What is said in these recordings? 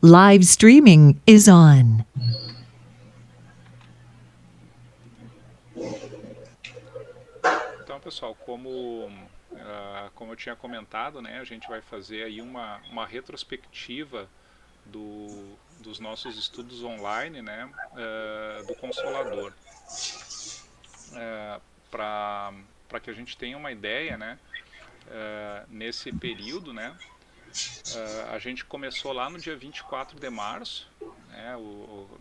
Live streaming is on. Então, pessoal, como eu tinha comentado, né, a gente vai fazer aí uma retrospectiva dos nossos estudos online, né, do Consolador, para que a gente tenha uma ideia, né, nesse período, né, a gente começou lá no dia 24 de março, né,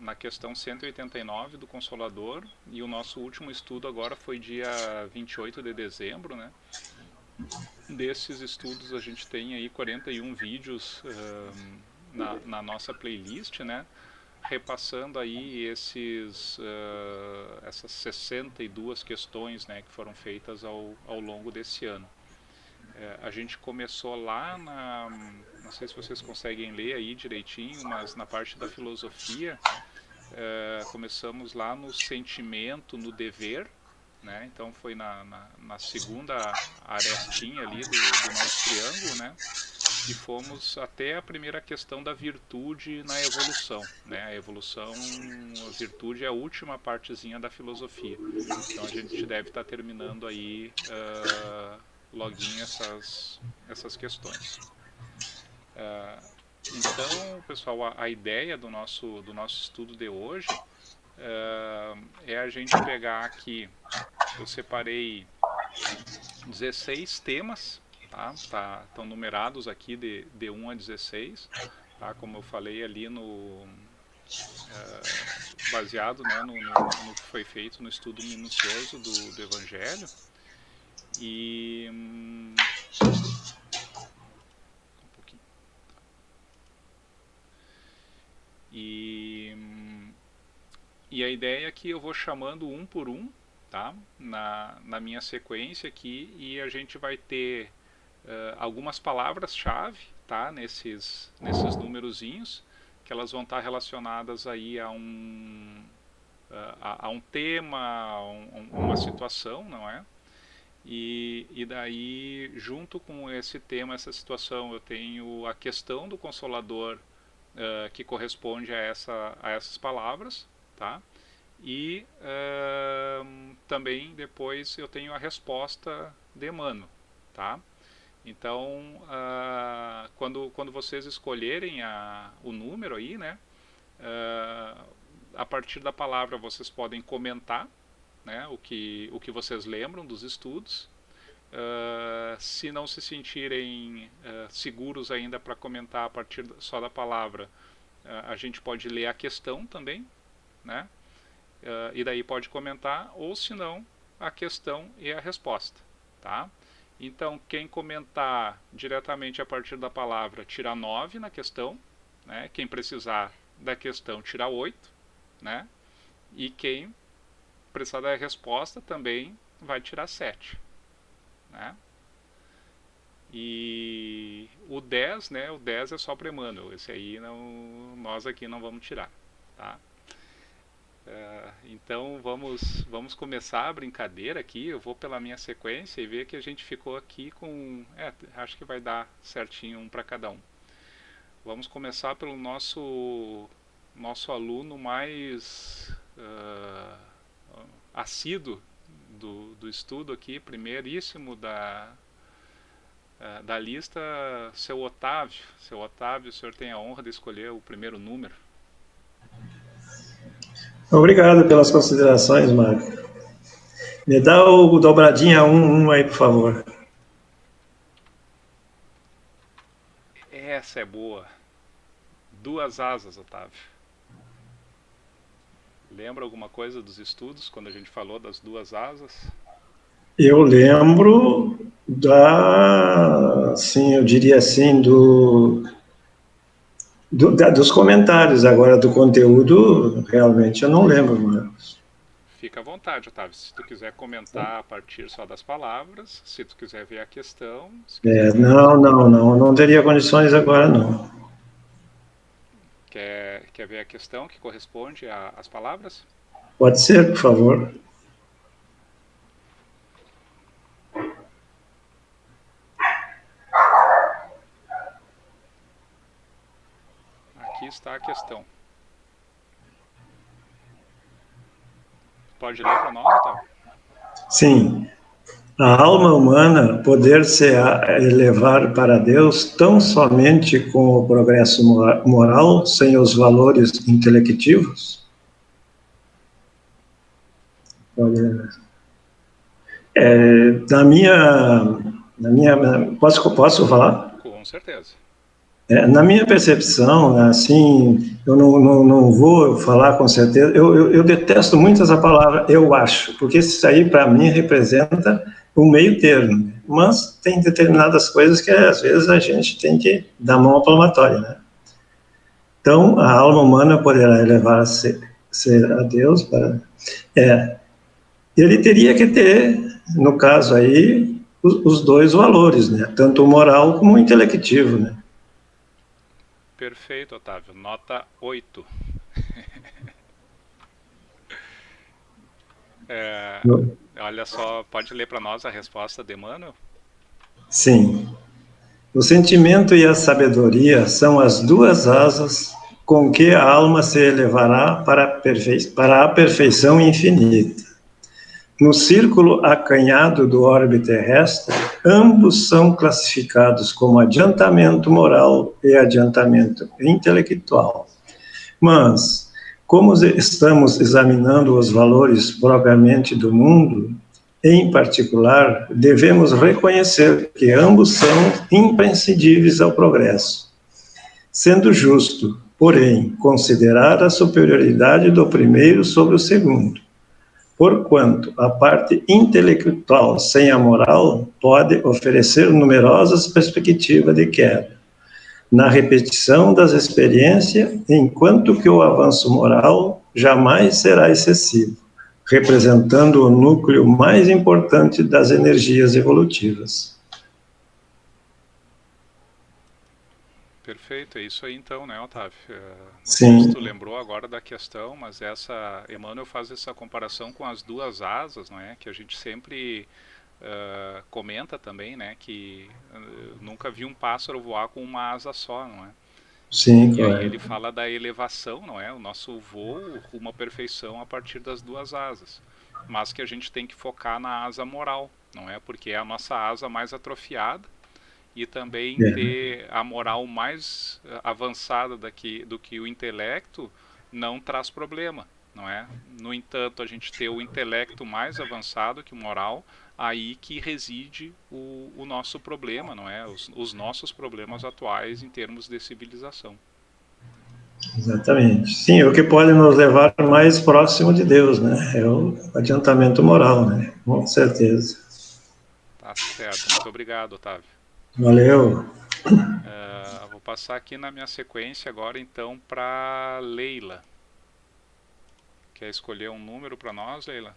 na questão 189 do Consolador, e o nosso último estudo agora foi dia 28 de dezembro, né. Desses estudos a gente tem aí 41 vídeos na nossa playlist, né? Repassando aí essas 62 questões, né, que foram feitas ao longo desse ano. A gente começou lá não sei se vocês conseguem ler aí direitinho, mas na parte da filosofia, começamos lá no sentimento, no dever, né? Então foi na segunda arestinha ali do nosso triângulo, né? E fomos até a primeira questão da virtude na evolução, né? A virtude é a última partezinha da filosofia. Então a gente deve estar terminando aí loguinho essas questões. Então, pessoal, a ideia do nosso estudo de hoje é a gente pegar aqui, eu separei 16 temas, tá? Estão numerados aqui de 1 a 16, tá? Como eu falei ali baseado, né, no que foi feito no estudo minucioso do Evangelho. E um pouquinho. E, e a ideia é que eu vou chamando um por um, tá? Na minha sequência aqui, e a gente vai ter algumas palavras-chave, tá? Nesses númerozinhos, que elas vão estar relacionadas aí a um tema, uma situação, não é? E daí, junto com esse tema, essa situação, eu tenho a questão do Consolador, que corresponde a essas palavras, tá? E também depois eu tenho a resposta de Emmanuel, tá? Então, quando vocês escolherem o número aí, né, a partir da palavra vocês podem comentar, né, o que vocês lembram dos estudos. Se não se sentirem seguros ainda para comentar a partir só da palavra, a gente pode ler a questão também, né? E daí pode comentar, ou se não, a questão e a resposta, tá? Então, quem comentar diretamente a partir da palavra, tira 9 na questão, né? Quem precisar da questão, tira 8, né? E quem precisar da resposta também vai tirar 7, né? E o 10, né? O 10 é só para Emmanuel. Esse aí não, nós aqui não vamos tirar, tá? Então vamos começar a brincadeira aqui. Eu vou pela minha sequência e ver que a gente ficou aqui com. Acho que vai dar certinho um para cada um. Vamos começar pelo nosso aluno mais assíduo do estudo aqui, primeiríssimo da lista, seu Otávio. Seu Otávio, o senhor tem a honra de escolher o primeiro número. Obrigado pelas considerações, Marco. Me dá o dobradinha 1 aí, por favor. Essa é boa. Duas asas, Otávio. Lembra alguma coisa dos estudos quando a gente falou das duas asas? Eu lembro sim, eu diria assim, dos comentários. Agora, do conteúdo, realmente eu não lembro, Marcos. Fica à vontade, Otávio. Se tu quiser comentar a partir só das palavras, se tu quiser ver a questão, se quiser ver a Não teria condições agora, não. quer ver a questão que corresponde às palavras? Pode ser, por favor. Aqui está a questão. Pode ler para nós, Otávio? Sim. A alma humana poder se elevar para Deus tão somente com o progresso moral, sem os valores intelectivos? Posso falar? Com certeza. Na minha percepção, assim, eu não vou falar com certeza, eu detesto muito essa palavra eu acho, porque isso aí para mim representa um meio termo, mas tem determinadas coisas que às vezes a gente tem que dar mão à palmatória, né? Então, a alma humana poderá elevar-se a Deus para... ele teria que ter, no caso aí, os dois valores, né? Tanto o moral como o intelectivo, né? Perfeito, Otávio. Nota 8. Olha só, pode ler para nós a resposta de Emmanuel? Sim. O sentimento e a sabedoria são as duas asas com que a alma se elevará para a perfeição infinita. No círculo acanhado do orbe terrestre, ambos são classificados como adiantamento moral e adiantamento intelectual. Mas, como estamos examinando os valores propriamente do mundo, em particular, devemos reconhecer que ambos são imprescindíveis ao progresso. Sendo justo, porém, considerar a superioridade do primeiro sobre o segundo, porquanto a parte intelectual sem a moral pode oferecer numerosas perspectivas de queda na repetição das experiências, enquanto que o avanço moral jamais será excessivo, representando o núcleo mais importante das energias evolutivas. Perfeito, é isso aí então, né, Otávio? Não Sim. sei se tu lembrou agora da questão, mas Emmanuel faz essa comparação com as duas asas, não é? Que a gente sempre comenta também, né? Que nunca vi um pássaro voar com uma asa só, não é? Sim, e claro. aí ele fala da elevação, não é? O nosso voo rumo à perfeição a partir das duas asas. Mas que a gente tem que focar na asa moral, não é? Porque é a nossa asa mais atrofiada e também ter a moral mais avançada do que o intelecto não traz problema, não é? No entanto, a gente ter o intelecto mais avançado que o moral, aí que reside o nosso problema, não é? Os nossos problemas atuais em termos de civilização. Exatamente. Sim, o que pode nos levar mais próximo de Deus, né? É o adiantamento moral, né? Com certeza. Tá certo. Muito obrigado, Otávio. Valeu. Vou passar aqui na minha sequência agora, então, para Leila. Quer escolher um número para nós, Leila?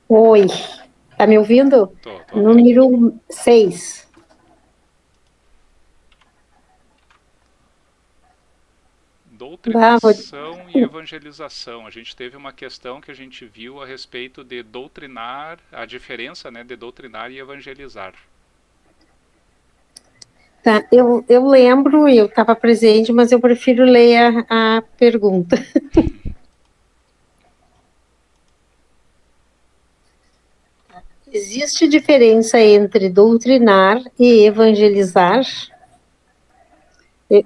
Oi, tá me ouvindo? Tô Número 6. Doutrinação e evangelização. A gente teve uma questão que a gente viu a respeito de doutrinar, a diferença, né, de doutrinar e evangelizar. Tá, eu lembro, eu estava presente, mas eu prefiro ler a pergunta. Existe diferença entre doutrinar e evangelizar?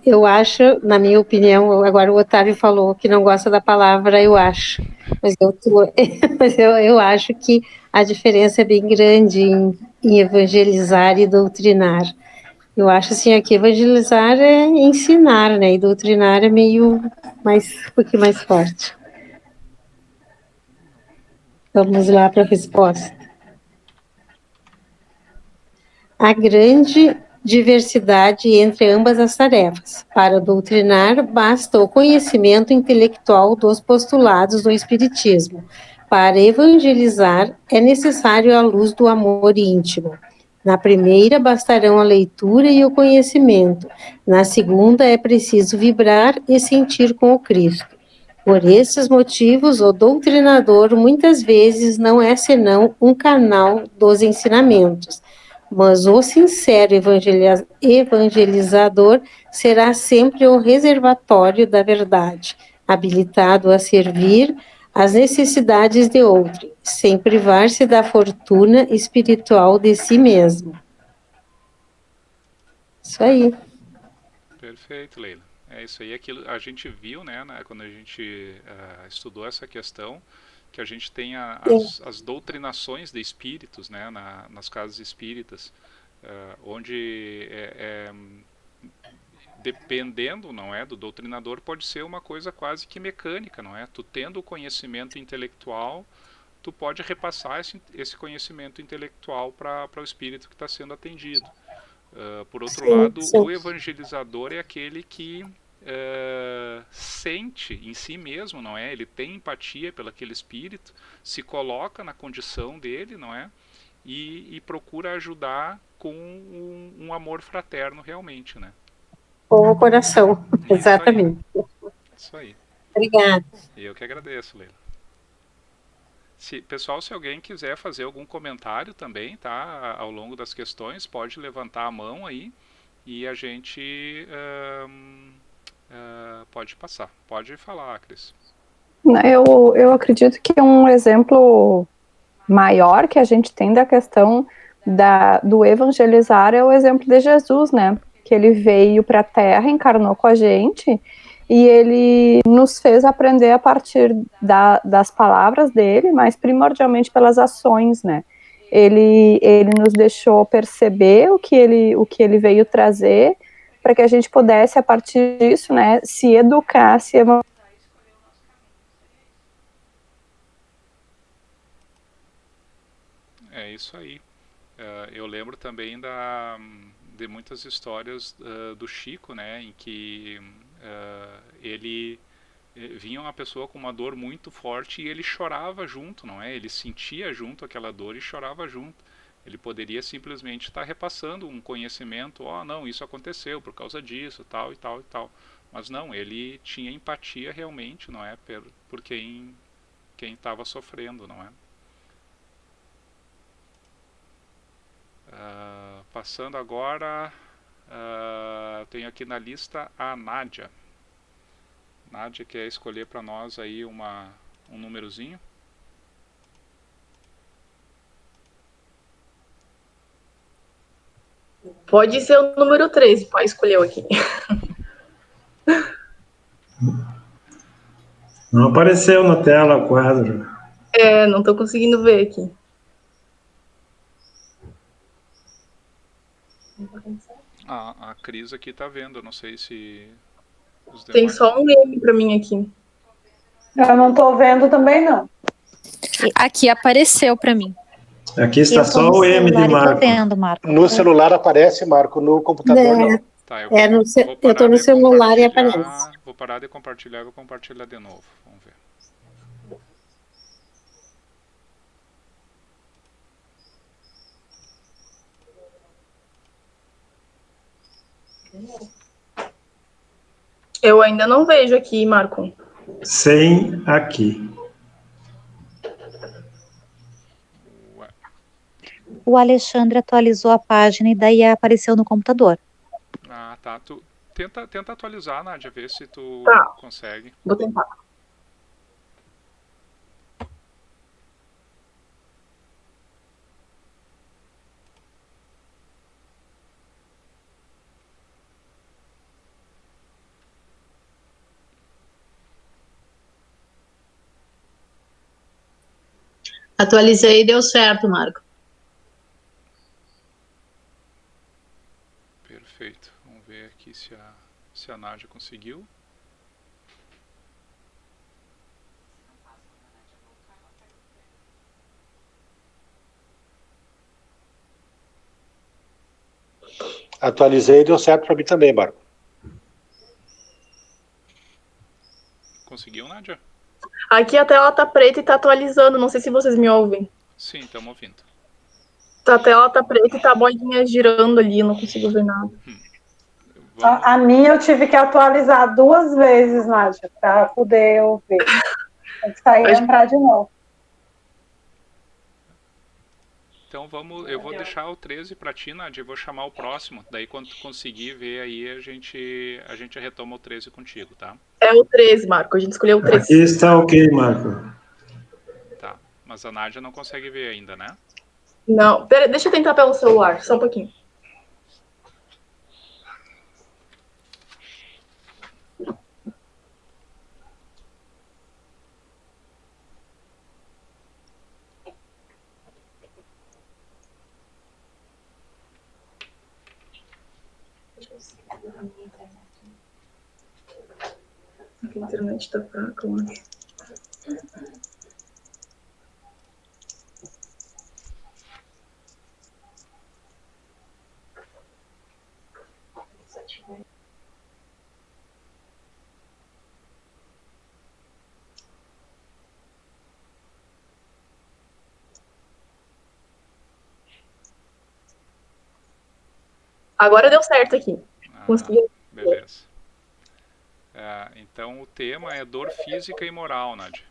Eu acho, na minha opinião, agora o Otávio falou que não gosta da palavra eu acho, mas eu acho que a diferença é bem grande em evangelizar e doutrinar. Eu acho assim, que evangelizar é ensinar, né, e doutrinar é meio um pouquinho mais forte. Vamos lá para a resposta. Há grande diversidade entre ambas as tarefas. Para doutrinar, basta o conhecimento intelectual dos postulados do Espiritismo. Para evangelizar, é necessário a luz do amor íntimo. Na primeira, bastarão a leitura e o conhecimento. Na segunda, é preciso vibrar e sentir com o Cristo. Por esses motivos, o doutrinador muitas vezes não é senão um canal dos ensinamentos. mas o sincero evangelizador será sempre o reservatório da verdade, habilitado a servir às necessidades de outro, sem privar-se da fortuna espiritual de si mesmo. Isso aí. Perfeito, Leila. É isso aí, aquilo a gente viu, né, quando a gente estudou essa questão, que a gente tem as doutrinações de espíritos, né, nas casas espíritas, onde dependendo, não é, do doutrinador, pode ser uma coisa quase que mecânica, não é? Tu tendo o conhecimento intelectual, tu pode repassar esse conhecimento intelectual para o espírito que está sendo atendido. Por outro lado, o evangelizador é aquele que sente em si mesmo, não é? Ele tem empatia pelo aquele espírito, se coloca na condição dele, não é? E procura ajudar com um amor fraterno realmente, né? Com o coração, exatamente. Isso aí. Obrigada. Eu que agradeço, Leila. Pessoal, se alguém quiser fazer algum comentário também, tá, ao longo das questões, pode levantar a mão aí e a gente pode passar. Pode falar, Cris. Eu acredito que um exemplo maior que a gente tem da questão do evangelizar é o exemplo de Jesus, né? Que ele veio para a Terra, encarnou com a gente e ele nos fez aprender a partir das palavras dele, mas primordialmente pelas ações, né? Ele nos deixou perceber o que ele veio trazer para que a gente pudesse, a partir disso, né, se educar, se evangelizar. É isso aí. Eu lembro também de muitas histórias do Chico, né, em que ele vinha uma pessoa com uma dor muito forte e ele chorava junto, não é? Ele sentia junto aquela dor e chorava junto. Ele poderia simplesmente estar repassando um conhecimento, não, isso aconteceu por causa disso, tal e tal e tal. Mas não, ele tinha empatia realmente, não é? Por quem estava sofrendo, não é? Passando agora, tenho aqui na lista a Nádia. Nádia quer escolher para nós aí um númerozinho. Pode ser o número 13, pode escolher aqui. Não apareceu na tela o quadro. Não estou conseguindo ver aqui. A Cris aqui está vendo, não sei se os demais... Tem só um M para mim aqui. Eu não estou vendo também, não. Aqui apareceu para mim. Aqui está só o M de Marco. Vendo, Marco. No celular aparece, Marco, no computador não. Tá, eu estou no celular e aparece. Vou parar de compartilhar e vou compartilhar de novo. Vamos ver. Eu ainda não vejo aqui, Marco. Sem aqui. O Alexandre atualizou a página e daí apareceu no computador. Tá. Tenta atualizar, Nádia, ver se tu consegue. Vou tentar. Atualizei e deu certo, Marco. Perfeito. Vamos ver aqui se a Nádia conseguiu. Atualizei e deu certo para mim também, Marco. Conseguiu, Nádia? Aqui a tela tá preta e tá atualizando, não sei se vocês me ouvem. Sim, estamos ouvindo. A tela tá preta e tá a bolinha girando ali, não consigo ver nada. A minha eu tive que atualizar 2 vezes, Nádia, para poder ouvir. Tem que sair e entrar de novo. Então eu vou deixar o 13 para ti, Nádia, e vou chamar o próximo. Daí quando tu conseguir ver aí, a gente retoma o 13 contigo, tá? É o 13, Marco. A gente escolheu o 13. Aqui está ok, Marco. Tá. Mas a Nádia não consegue ver ainda, né? Não, pera, deixa eu tentar pelo celular, só um pouquinho. A internet tá fraca, eu acho. Agora deu certo aqui. Consegui. Beleza. Então o tema é dor física e moral, Nádia.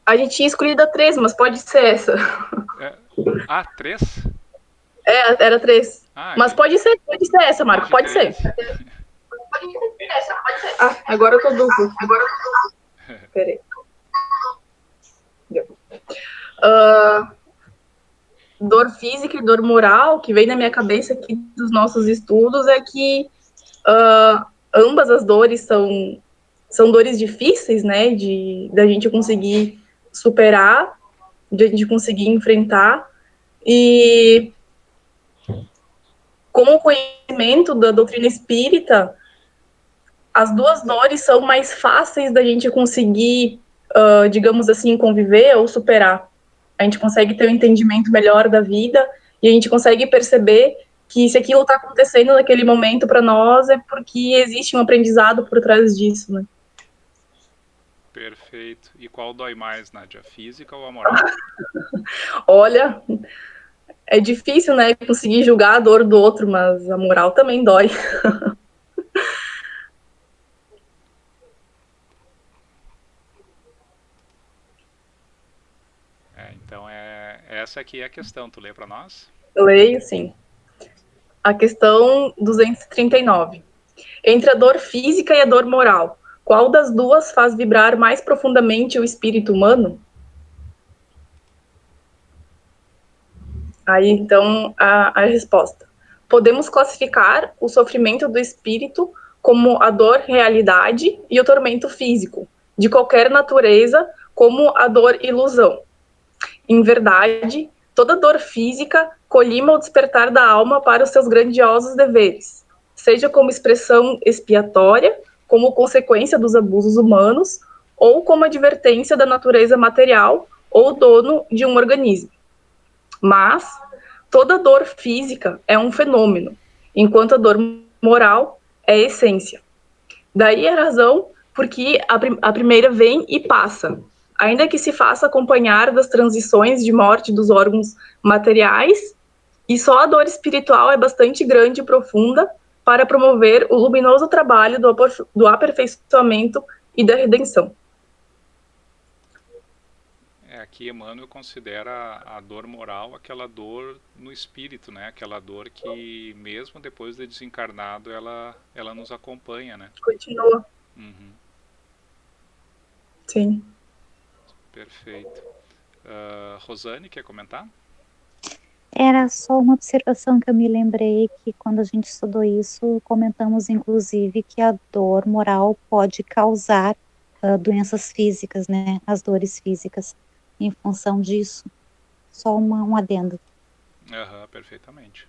A gente tinha escolhido a 3, mas pode ser essa. 3? Era 3. Mas pode ser essa, Marco. Pode ser. Agora eu tô duplo. Peraí. Dor física e dor moral, que vem na minha cabeça aqui dos nossos estudos, é que ambas as dores são dores difíceis, né, da gente conseguir superar, de a gente conseguir enfrentar, e com o conhecimento da doutrina espírita, as duas dores são mais fáceis da gente conseguir, digamos assim, conviver ou superar. A gente consegue ter um entendimento melhor da vida e a gente consegue perceber que se aquilo está acontecendo naquele momento para nós é porque existe um aprendizado por trás disso, né? Perfeito. E qual dói mais, Nádia? A física ou a moral? Olha, é difícil, né, conseguir julgar a dor do outro, mas a moral também dói. Então essa aqui é a questão. Tu lê para nós? Eu leio, sim. A questão 239. Entre a dor física e a dor moral, qual das duas faz vibrar mais profundamente o espírito humano? Aí, então, a resposta. Podemos classificar o sofrimento do espírito como a dor realidade e o tormento físico, de qualquer natureza, como a dor ilusão. Em verdade, toda dor física colima o despertar da alma para os seus grandiosos deveres, seja como expressão expiatória, como consequência dos abusos humanos, ou como advertência da natureza material ou dono de um organismo. Mas toda dor física é um fenômeno, enquanto a dor moral é a essência. Daí a razão porque a primeira vem e passa, ainda que se faça acompanhar das transições de morte dos órgãos materiais, e só a dor espiritual é bastante grande e profunda para promover o luminoso trabalho do aperfeiçoamento e da redenção. Aqui Emmanuel considera a dor moral aquela dor no espírito, né? Aquela dor que mesmo depois de desencarnado ela nos acompanha, né? Continua. Uhum. Sim. Perfeito. Rosane, quer comentar? Era só uma observação que eu me lembrei que quando a gente estudou isso, comentamos inclusive que a dor moral pode causar doenças físicas, né? As dores físicas em função disso. Só um adendo. Perfeitamente.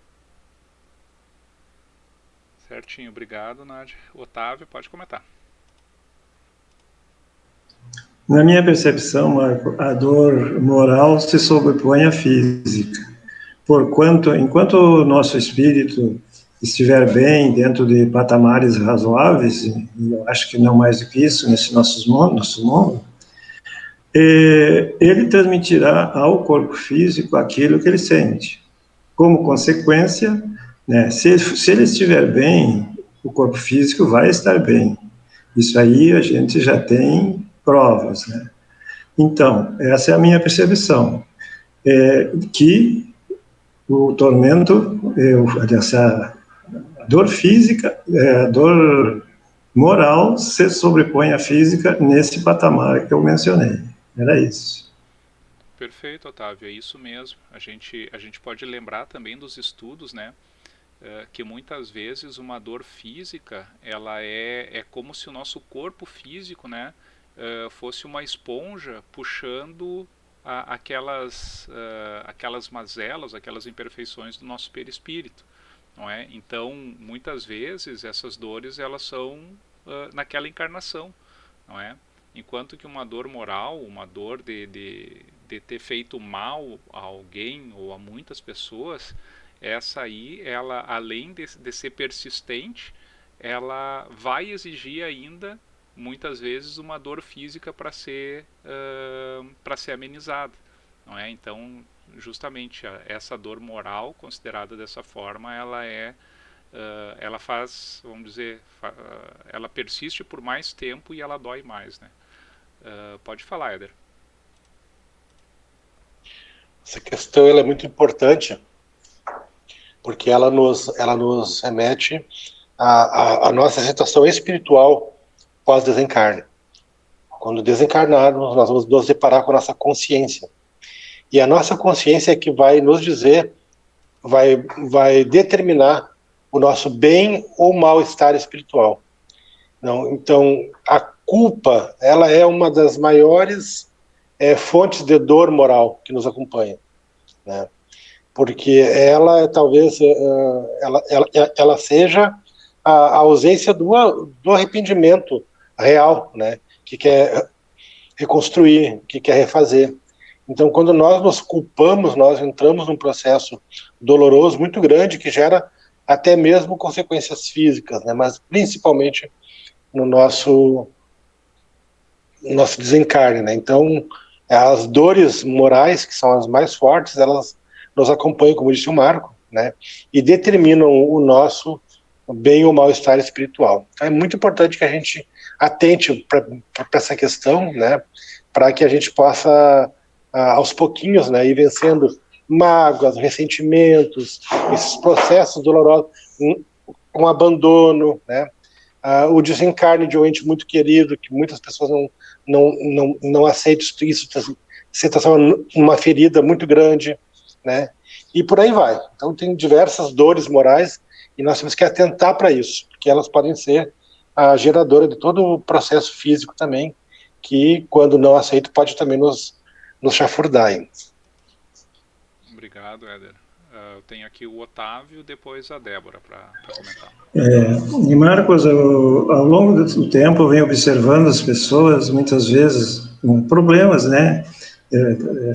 Certinho, obrigado, Nádia. Otávio, pode comentar. Na minha percepção, Marco, a dor moral se sobrepõe à física. Enquanto o nosso espírito estiver bem, dentro de patamares razoáveis, e eu acho que não mais do que isso nesse nosso mundo, ele transmitirá ao corpo físico aquilo que ele sente. Como consequência, né, se ele estiver bem, o corpo físico vai estar bem. Isso aí a gente já tem provas, né? Então, essa é a minha percepção. que o tormento, essa dor física, a dor moral se sobrepõe à física nesse patamar que eu mencionei. Era isso. Perfeito, Otávio, é isso mesmo. A gente pode lembrar também dos estudos, né, que muitas vezes uma dor física, ela é como se o nosso corpo físico, né, fosse uma esponja puxando aquelas mazelas, aquelas imperfeições do nosso perispírito, não é? Então, muitas vezes essas dores, elas são naquela encarnação, não é? Enquanto que uma dor moral, uma dor de ter feito mal a alguém ou a muitas pessoas, essa aí, ela, além de ser persistente, ela vai exigir ainda, muitas vezes, uma dor física para ser amenizada, não é? Então, justamente, essa dor moral, considerada dessa forma, ela faz, vamos dizer, ela persiste por mais tempo e ela dói mais, né? Pode falar, Éder. Essa questão ela é muito importante, porque ela nos remete à nossa situação espiritual pós-desencarne. Quando desencarnarmos, nós vamos nos deparar com a nossa consciência. E a nossa consciência é que vai nos dizer, vai determinar o nosso bem ou mal-estar espiritual. Não, então, a culpa, ela é uma das maiores fontes de dor moral que nos acompanha, né? Porque ela talvez ela seja a ausência do arrependimento real, né? Que quer reconstruir, que quer refazer. Então, quando nós nos culpamos, nós entramos num processo doloroso muito grande que gera até mesmo consequências físicas, né? Mas principalmente no nosso desencarne, né? Então, as dores morais, que são as mais fortes, elas nos acompanham, como disse o Marco, né? E determinam o nosso bem ou mal-estar espiritual. Então, é muito importante que a gente atente para essa questão, né? Para que a gente possa, aos pouquinhos, né, ir vencendo mágoas, ressentimentos, esses processos dolorosos, um abandono, né? O desencarne de um ente muito querido, que muitas pessoas não aceitam isso, se transforma numa ferida muito grande, né? E por aí vai. Então tem diversas dores morais e nós temos que atentar para isso, porque elas podem ser a geradora de todo o processo físico também, que quando não aceito pode também nos chafurdar. Hein? Obrigado, Éder. Eu tenho aqui o Otávio, depois a Débora para comentar. E Marcos, ao longo do tempo eu venho observando as pessoas, muitas vezes, com problemas, né,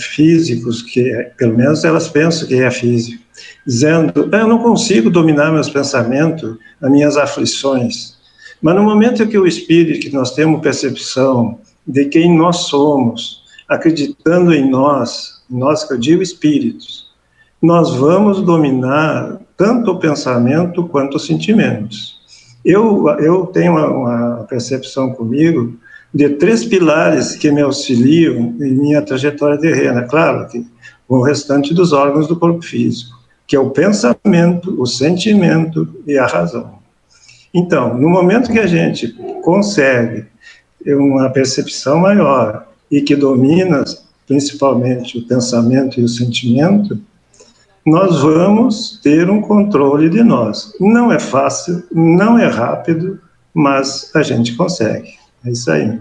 físicos, que pelo menos elas pensam que é físico, dizendo, eu não consigo dominar meus pensamentos, as minhas aflições. Mas no momento em que o espírito, que nós temos percepção de quem nós somos, acreditando em nós que eu digo espíritos, nós vamos dominar tanto o pensamento quanto os sentimentos. Eu tenho uma percepção comigo de 3 pilares que me auxiliam em minha trajetória terrena, claro, que o restante dos órgãos do corpo físico, que é o pensamento, o sentimento e a razão. Então, no momento que a gente consegue uma percepção maior e que domina principalmente o pensamento e o sentimento, nós vamos ter um controle de nós. Não é fácil, não é rápido, mas a gente consegue. É isso aí.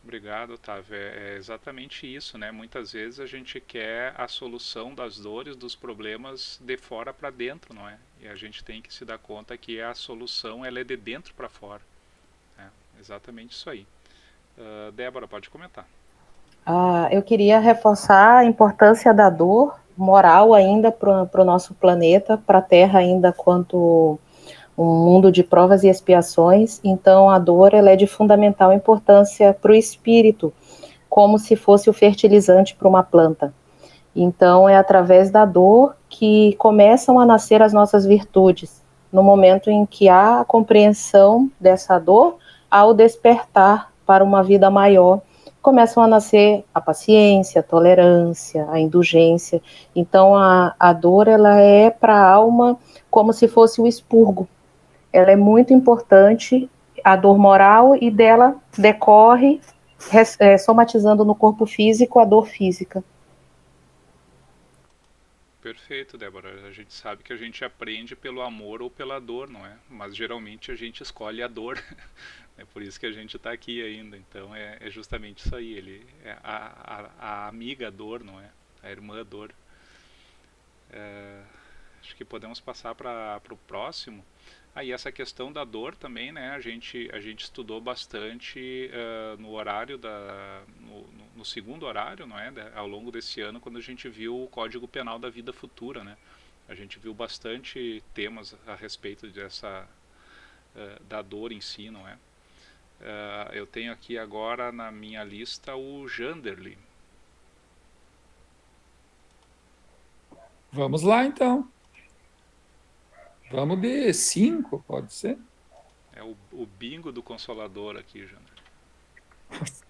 Obrigado, Otávio. É exatamente isso, né? Muitas vezes a gente quer a solução das dores, dos problemas de fora para dentro, não é? E a gente tem que se dar conta que a solução ela é de dentro para fora. É exatamente isso aí. Débora, pode comentar. Eu queria reforçar a importância da dor moral ainda para o nosso planeta, para a Terra ainda quanto um mundo de provas e expiações. Então a dor ela é de fundamental importância para o espírito, como se fosse o fertilizante para uma planta. Então é através da dor que começam a nascer as nossas virtudes. No momento em que há a compreensão dessa dor, há o despertar para uma vida maior começam a nascer a paciência, a tolerância, a indulgência. Então, a dor, ela é para a alma como se fosse o expurgo. Ela é muito importante, a dor moral, e dela decorre, somatizando no corpo físico, a dor física. Perfeito, Débora. A gente sabe que a gente aprende pelo amor ou pela dor, não é? Mas geralmente a gente escolhe a dor. É por isso que a gente está aqui ainda. Então é justamente isso aí. Ele é a amiga dor, não é? A irmã dor. Acho que podemos passar para o próximo. Aí essa questão da dor também, né? A gente estudou bastante no horário no segundo horário, não é? Ao longo desse ano, quando a gente viu o Código Penal da Vida Futura, né? A gente viu bastante temas a respeito dessa da dor em si, não é? Eu tenho aqui agora na minha lista o Janderli. Vamos lá, então. Vamos de 5, pode ser? É o bingo do Consolador aqui, Janderli.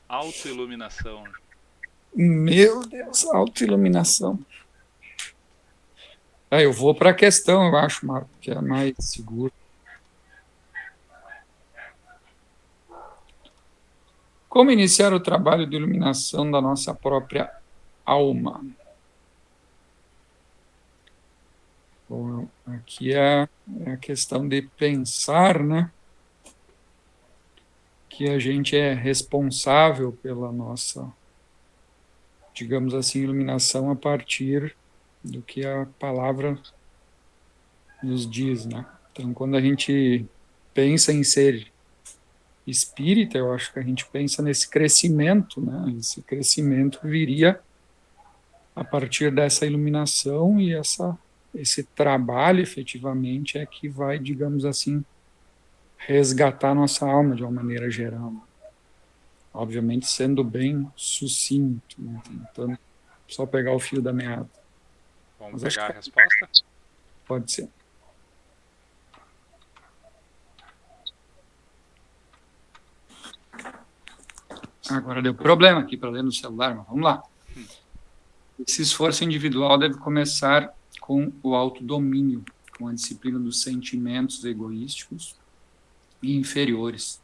Autoiluminação. Meu Deus, autoiluminação. Eu vou para a questão, eu acho, Marco, que é mais seguro. Como iniciar o trabalho de iluminação da nossa própria alma? Bom, aqui é a questão de pensar, né? Que a gente é responsável pela nossa, digamos assim, iluminação a partir do que a palavra nos diz, né? Então, quando a gente pensa em ser espírita, eu acho que a gente pensa nesse crescimento, né? Esse crescimento viria a partir dessa iluminação, e esse trabalho, efetivamente, é que vai, digamos assim, resgatar nossa alma de uma maneira geral. Obviamente, sendo bem sucinto, né? Tentando só pegar o fio da meada. Vamos pegar a resposta? Pode ser. Agora deu problema aqui para ler no celular, mas vamos lá. Esse esforço individual deve começar com o autodomínio, com a disciplina dos sentimentos egoísticos e inferiores,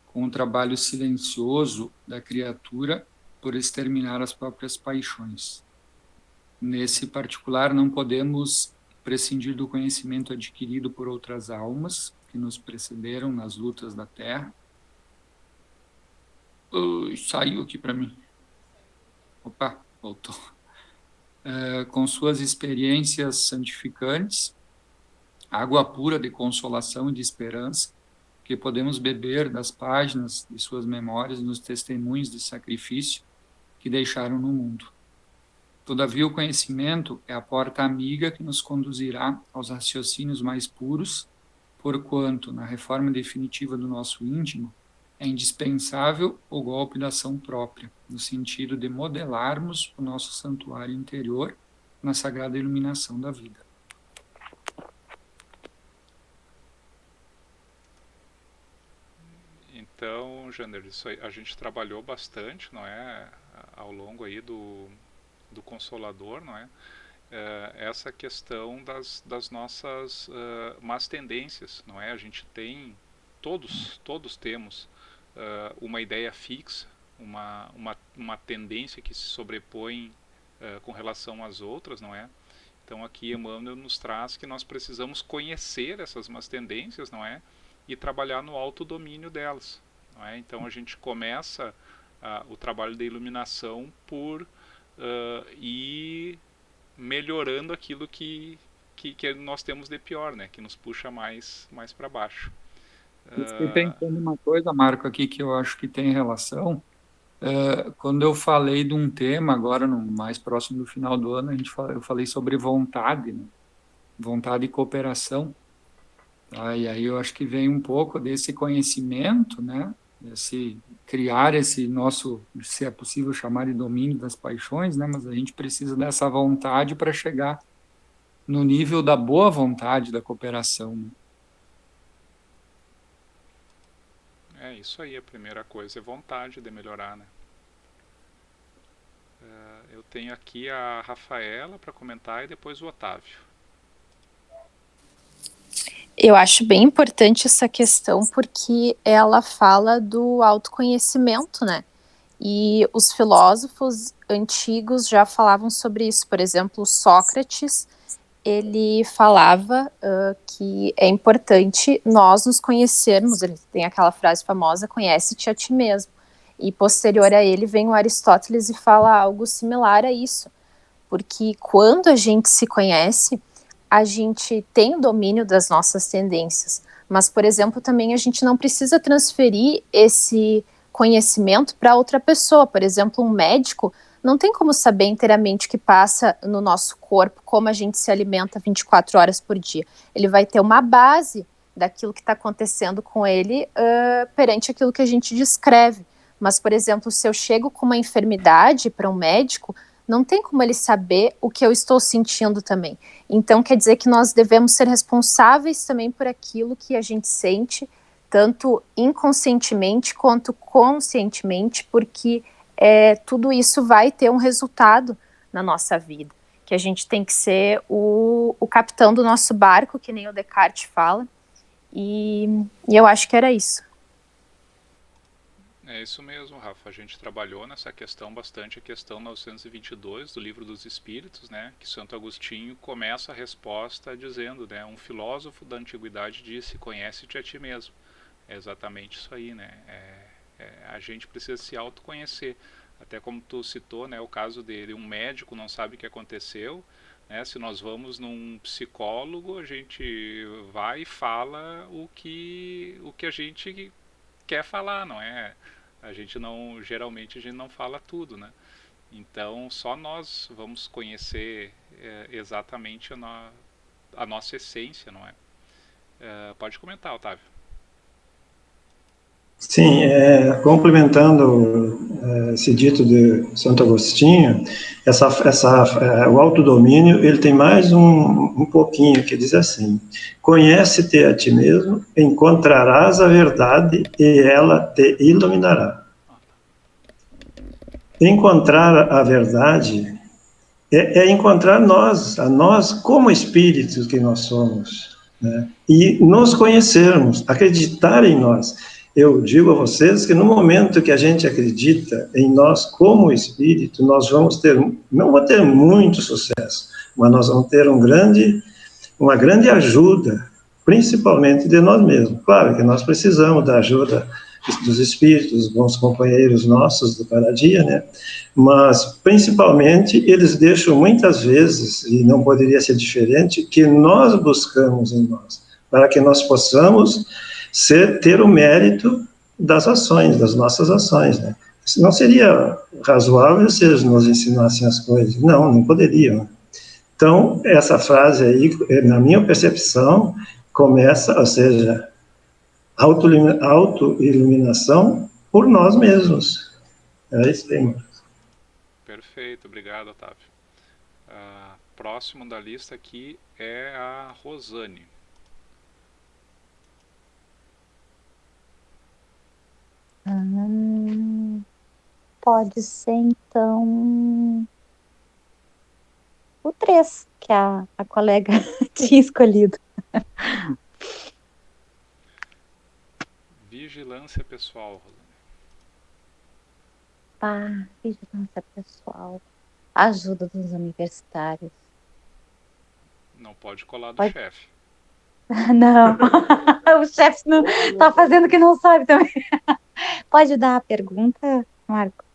com o trabalho silencioso da criatura por exterminar as próprias paixões. Nesse particular, não podemos prescindir do conhecimento adquirido por outras almas que nos precederam nas lutas da Terra. Saiu aqui para mim. Opa, voltou. Com suas experiências santificantes, água pura de consolação e de esperança, que podemos beber das páginas de suas memórias nos testemunhos de sacrifício que deixaram no mundo. Todavia, o conhecimento é a porta amiga que nos conduzirá aos raciocínios mais puros, porquanto, na reforma definitiva do nosso íntimo, é indispensável o golpe da ação própria, no sentido de modelarmos o nosso santuário interior na sagrada iluminação da vida. Então, Jander, isso aí, a gente trabalhou bastante, não é, ao longo aí do Consolador, não é? Essa questão das nossas más tendências, não é? A gente tem, todos temos uma ideia fixa, uma tendência que se sobrepõe com relação às outras, não é? Então aqui Emmanuel nos traz que nós precisamos conhecer essas más tendências, não é? E trabalhar no autodomínio delas, não é? Então a gente começa o trabalho da iluminação por ir melhorando aquilo que nós temos de pior, né? Que nos puxa mais para baixo. Estou pensando uma coisa, Marco, aqui que eu acho que tem relação. Quando eu falei de um tema, agora no mais próximo do final do ano, eu falei sobre vontade, né? Vontade e cooperação. Tá? E aí eu acho que vem um pouco desse conhecimento, né? Criar esse nosso, se é possível chamar de domínio das paixões, né? Mas a gente precisa dessa vontade para chegar no nível da boa vontade da cooperação, né? É isso aí, a primeira coisa é vontade de melhorar, né? Eu tenho aqui a Rafaela para comentar e depois o Otávio. Eu acho bem importante essa questão porque ela fala do autoconhecimento, né? E os filósofos antigos já falavam sobre isso. Por exemplo, Sócrates, ele falava que é importante nós nos conhecermos. Ele tem aquela frase famosa, conhece-te a ti mesmo. E posterior a ele vem o Aristóteles e fala algo similar a isso. Porque quando a gente se conhece, a gente tem o domínio das nossas tendências. Mas, por exemplo, também a gente não precisa transferir esse conhecimento para outra pessoa. Por exemplo, um médico não tem como saber inteiramente o que passa no nosso corpo, como a gente se alimenta 24 horas por dia. Ele vai ter uma base daquilo que está acontecendo com ele perante aquilo que a gente descreve. Mas, por exemplo, se eu chego com uma enfermidade para um médico, não tem como ele saber o que eu estou sentindo também. Então, quer dizer que nós devemos ser responsáveis também por aquilo que a gente sente, tanto inconscientemente quanto conscientemente, porque tudo isso vai ter um resultado na nossa vida. Que a gente tem que ser o capitão do nosso barco, que nem o Descartes fala. E eu acho que era isso. É isso mesmo, Rafa. A gente trabalhou nessa questão bastante, a questão 922 do Livro dos Espíritos, né? Que Santo Agostinho começa a resposta dizendo, né? Um filósofo da antiguidade disse, conhece-te a ti mesmo. É exatamente isso aí, né? A gente precisa se autoconhecer. Até como tu citou, né? O caso dele, um médico não sabe o que aconteceu, né? Se nós vamos num psicólogo, a gente vai e fala o que a gente quer falar, não é? Geralmente a gente não fala tudo, né? Então só nós vamos conhecer exatamente a nossa essência, não é? Pode comentar, Otávio. Sim, complementando esse dito de Santo Agostinho, o autodomínio, ele tem mais um pouquinho, que diz assim, conhece-te a ti mesmo, encontrarás a verdade e ela te iluminará. Encontrar a verdade é encontrar a nós como espíritos que nós somos, né? E nos conhecermos, acreditar em nós. Eu digo a vocês que no momento que a gente acredita em nós como espírito, nós não vamos ter muito sucesso, mas nós vamos ter uma grande ajuda, principalmente de nós mesmos. Claro que nós precisamos da ajuda dos espíritos, bons companheiros nossos do cada dia, né? Mas, principalmente, eles deixam muitas vezes, e não poderia ser diferente, que nós buscamos em nós, para que nós possamos ter o mérito das ações, das nossas ações, né? Não seria razoável se eles nos ensinassem as coisas. Não poderiam. Então, essa frase aí, na minha percepção, começa, ou seja, autoiluminação por nós mesmos. É isso aí. Perfeito, obrigado, Otávio. Próximo da lista aqui é a Rosane. Pode ser, então, o 3, que a colega tinha escolhido. Vigilância pessoal, Rosane. Vigilância pessoal. Ajuda dos universitários. Não pode colar do chefe. Não, o chefe não tá fazendo o que não sabe também. Pode dar a pergunta, Marco?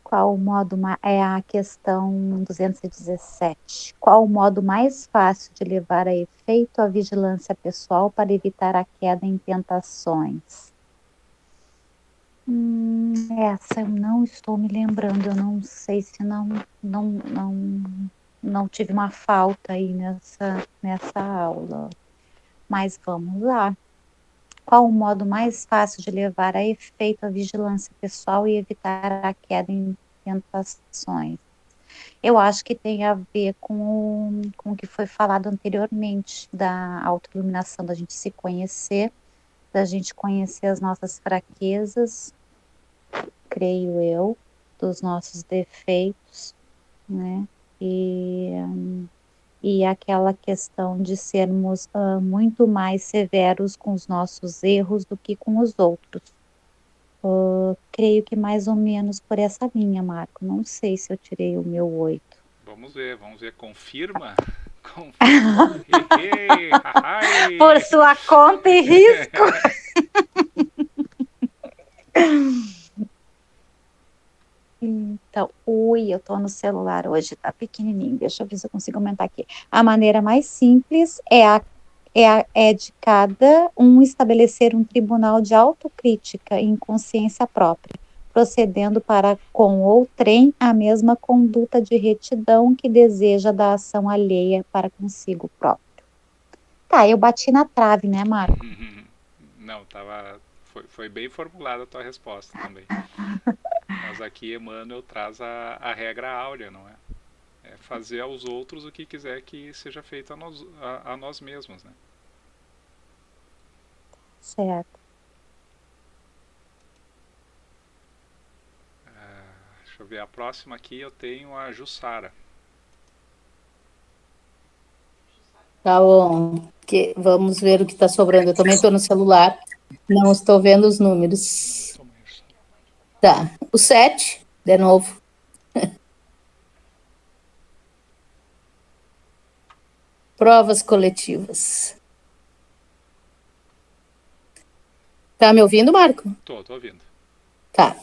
Qual o modo é a questão 217. Qual o modo mais fácil de levar a efeito a vigilância pessoal para evitar a queda em tentações? Essa eu não estou me lembrando. Eu não sei se não tive uma falta aí nessa aula. Mas vamos lá. Qual o modo mais fácil de levar a efeito a vigilância pessoal e evitar a queda em tentações? Eu acho que tem a ver com o que foi falado anteriormente, da autoiluminação, da gente se conhecer, da gente conhecer as nossas fraquezas, creio eu, dos nossos defeitos, né? E aquela questão de sermos muito mais severos com os nossos erros do que com os outros. Creio que mais ou menos por essa linha, Marco. Não sei se eu tirei o meu 8. Vamos ver, confirma? Confirma. Por sua conta e risco. Então, eu tô no celular hoje, tá pequenininho, deixa eu ver se eu consigo aumentar aqui. A maneira mais simples é de cada um estabelecer um tribunal de autocrítica em consciência própria, procedendo para com outrem a mesma conduta de retidão que deseja da ação alheia para consigo próprio. Tá, eu bati na trave, né, Marco? Não, foi bem formulada a tua resposta também. Mas aqui Emmanuel traz a regra áurea, não é? É fazer aos outros o que quiser que seja feito a nós mesmos, né? Certo. Deixa eu ver, a próxima aqui eu tenho a Jussara. Tá bom, vamos ver o que está sobrando. Eu também estou no celular, não estou vendo os números. Tá, o 7, de novo. Provas coletivas. Tá me ouvindo, Marco? Tô ouvindo. Tá.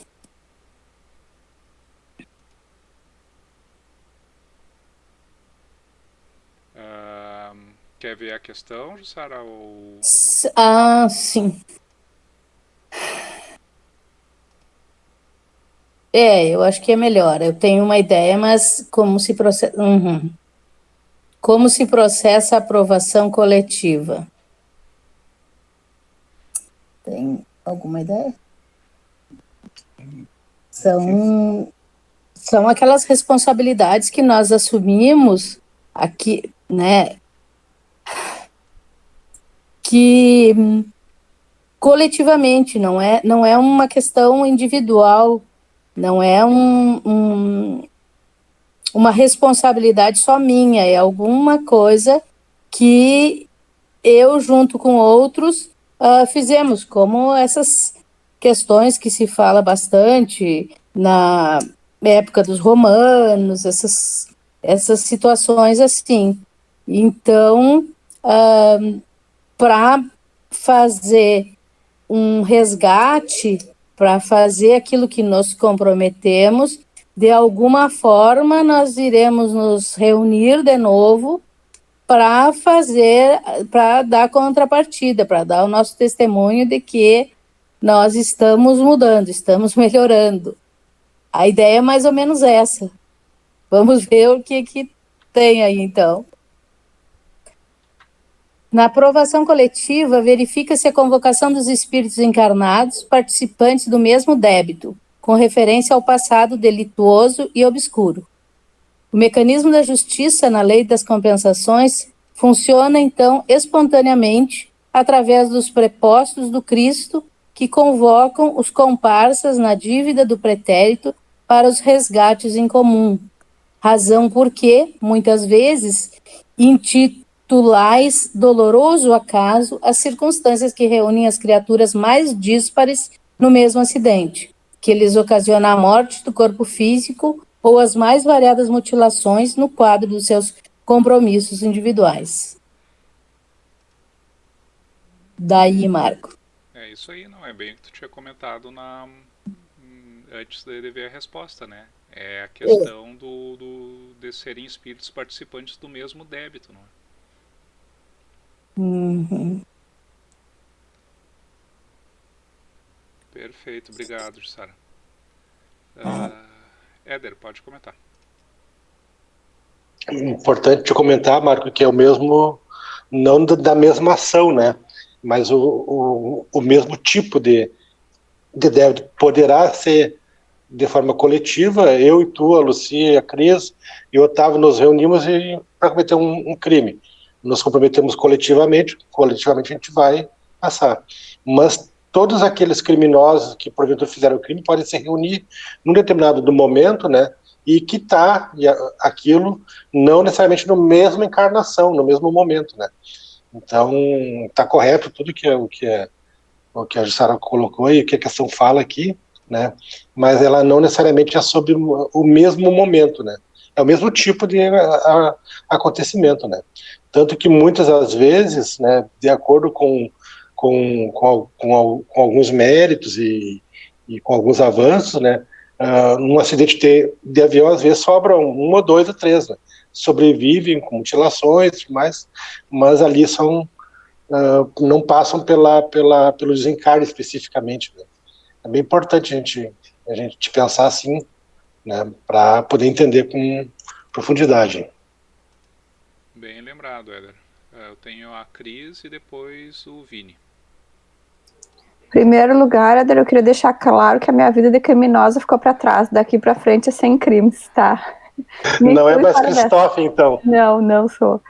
Quer ver a questão, Jussara? Ou... sim. Eu acho que é melhor. Eu tenho uma ideia, mas como se processa... Como se processa a aprovação coletiva? Tem alguma ideia? São aquelas responsabilidades que nós assumimos aqui, né? Que coletivamente, não é uma questão individual, não é uma responsabilidade só minha, é alguma coisa que eu, junto com outros, fizemos, como essas questões que se fala bastante na época dos romanos, essas situações assim. Então, para fazer um resgate, para fazer aquilo que nos comprometemos, de alguma forma nós iremos nos reunir de novo para dar contrapartida, para dar o nosso testemunho de que nós estamos mudando, estamos melhorando. A ideia é mais ou menos essa. Vamos ver o que tem aí, então. Na aprovação coletiva, verifica-se a convocação dos espíritos encarnados, participantes do mesmo débito, com referência ao passado delituoso e obscuro. O mecanismo da justiça na lei das compensações funciona, então, espontaneamente, através dos prepostos do Cristo, que convocam os comparsas na dívida do pretérito para os resgates em comum. Razão porque, muitas vezes, intitulais doloroso acaso as circunstâncias que reúnem as criaturas mais díspares no mesmo acidente, que lhes ocasiona a morte do corpo físico ou as mais variadas mutilações no quadro dos seus compromissos individuais. Daí, Marco. É isso aí, não é bem o que tu tinha comentado antes de ver a resposta, né? É a questão de serem espíritos participantes do mesmo débito, não é? Uhum. Perfeito, obrigado, Jussara. Éder, pode comentar. Importante comentar, Marco, que é o mesmo, não da mesma ação, né? Mas o mesmo tipo de débito poderá ser de forma coletiva, eu e tu, a Lucia, a Cris e o Otávio nos reunimos para cometer um crime. Nos comprometemos coletivamente a gente vai passar. Mas todos aqueles criminosos que porventura fizeram o crime podem se reunir num determinado momento, né, e quitar aquilo, não necessariamente no mesmo encarnação, no mesmo momento, né. Então, está correto tudo o que a Jussara colocou aí, o que a questão fala aqui, né, mas ela não necessariamente é sobre o mesmo momento, né, é o mesmo tipo de acontecimento, né, tanto que muitas das vezes, né, de acordo com alguns méritos e com alguns avanços, né, num acidente de avião, às vezes sobram 1 ou 2 ou 3, né, sobrevivem com mutilações, mas ali não passam pelo desencarne especificamente, né. É bem importante a gente pensar assim, né, para poder entender com profundidade. Bem lembrado, Éder. Eu tenho a Cris e depois o Vini. Em primeiro lugar, Éder, eu queria deixar claro que a minha vida de criminosa ficou para trás. Daqui para frente é sem crimes, tá? Não é mais Christophe, então. Não sou.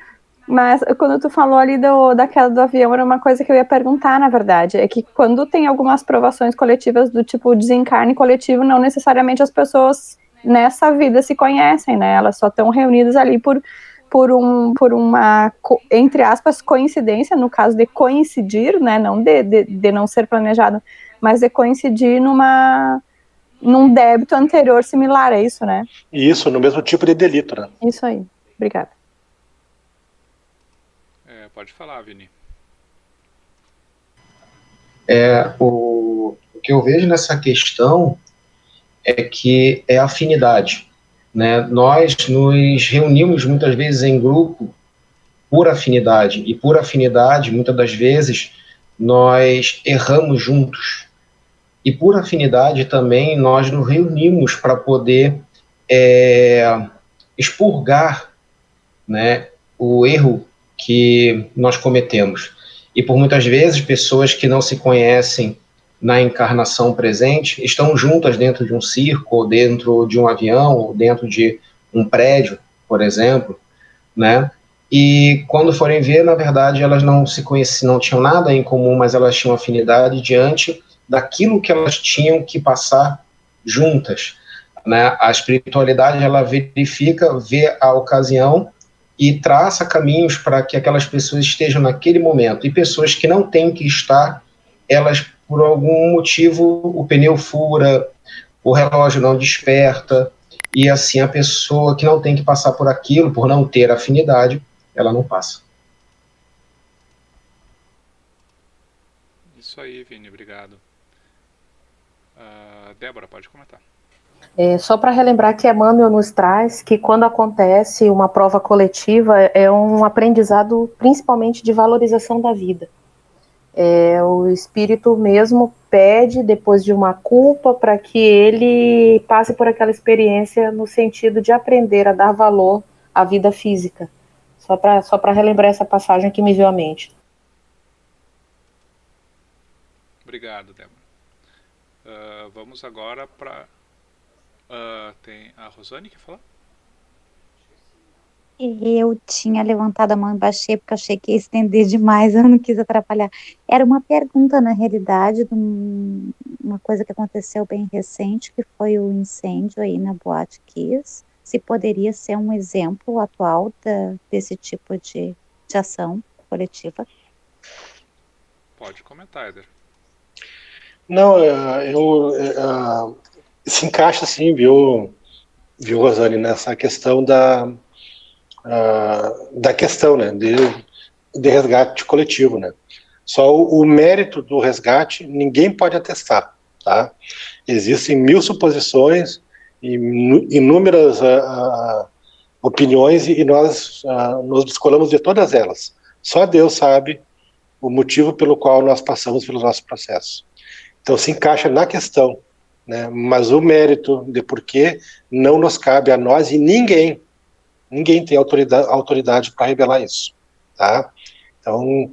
Mas quando tu falou ali da queda do avião, era uma coisa que eu ia perguntar, na verdade. É que quando tem algumas provações coletivas do tipo desencarne coletivo, não necessariamente as pessoas nessa vida se conhecem, né? Elas só estão reunidas ali por uma, entre aspas, coincidência, no caso de coincidir, né? Não de não ser planejado, mas de coincidir num débito anterior similar, é isso, né? Isso, no mesmo tipo de delito, né? Isso aí. Obrigada. Pode falar, Vini. O que eu vejo nessa questão é que é afinidade, né? Nós nos reunimos muitas vezes em grupo por afinidade, e por afinidade, muitas das vezes, nós erramos juntos. E por afinidade também nós nos reunimos para poder expurgar, né, o erro que nós cometemos. E por muitas vezes, pessoas que não se conhecem na encarnação presente estão juntas dentro de um circo, ou dentro de um avião, ou dentro de um prédio, por exemplo, né? E quando forem ver, na verdade, elas não se conheciam, não tinham nada em comum, mas elas tinham afinidade diante daquilo que elas tinham que passar juntas, né? A espiritualidade, ela verifica, vê a ocasião e traça caminhos para que aquelas pessoas estejam naquele momento. E pessoas que não têm que estar, elas, por algum motivo, o pneu fura, o relógio não desperta, e assim a pessoa que não tem que passar por aquilo, por não ter afinidade, ela não passa. Isso aí, Vini, obrigado. Débora, pode comentar. Só para relembrar que Emmanuel nos traz que quando acontece uma prova coletiva é um aprendizado principalmente de valorização da vida. O espírito mesmo pede, depois de uma culpa, para que ele passe por aquela experiência no sentido de aprender a dar valor à vida física. Só para relembrar essa passagem que me veio à mente. Obrigado, Débora. Vamos agora para... tem a Rosane que falar? Eu tinha levantado a mão e baixei porque achei que ia estender demais, eu não quis atrapalhar. Era uma pergunta, na realidade, de uma coisa que aconteceu bem recente, que foi o incêndio aí na Boate Kiss. Se poderia ser um exemplo atual desse tipo de ação coletiva? Pode comentar, Éder. Não, se encaixa sim, viu, Rosane, nessa questão da questão, né, de resgate coletivo, né. Só o mérito do resgate ninguém pode atestar, tá? Existem 1000 suposições e inúmeras opiniões e nós nos descolamos de todas elas. Só Deus sabe o motivo pelo qual nós passamos pelo nosso processo. Então se encaixa na questão, né? Mas o mérito de porquê não nos cabe a nós e ninguém tem autoridade para revelar isso, tá? Então,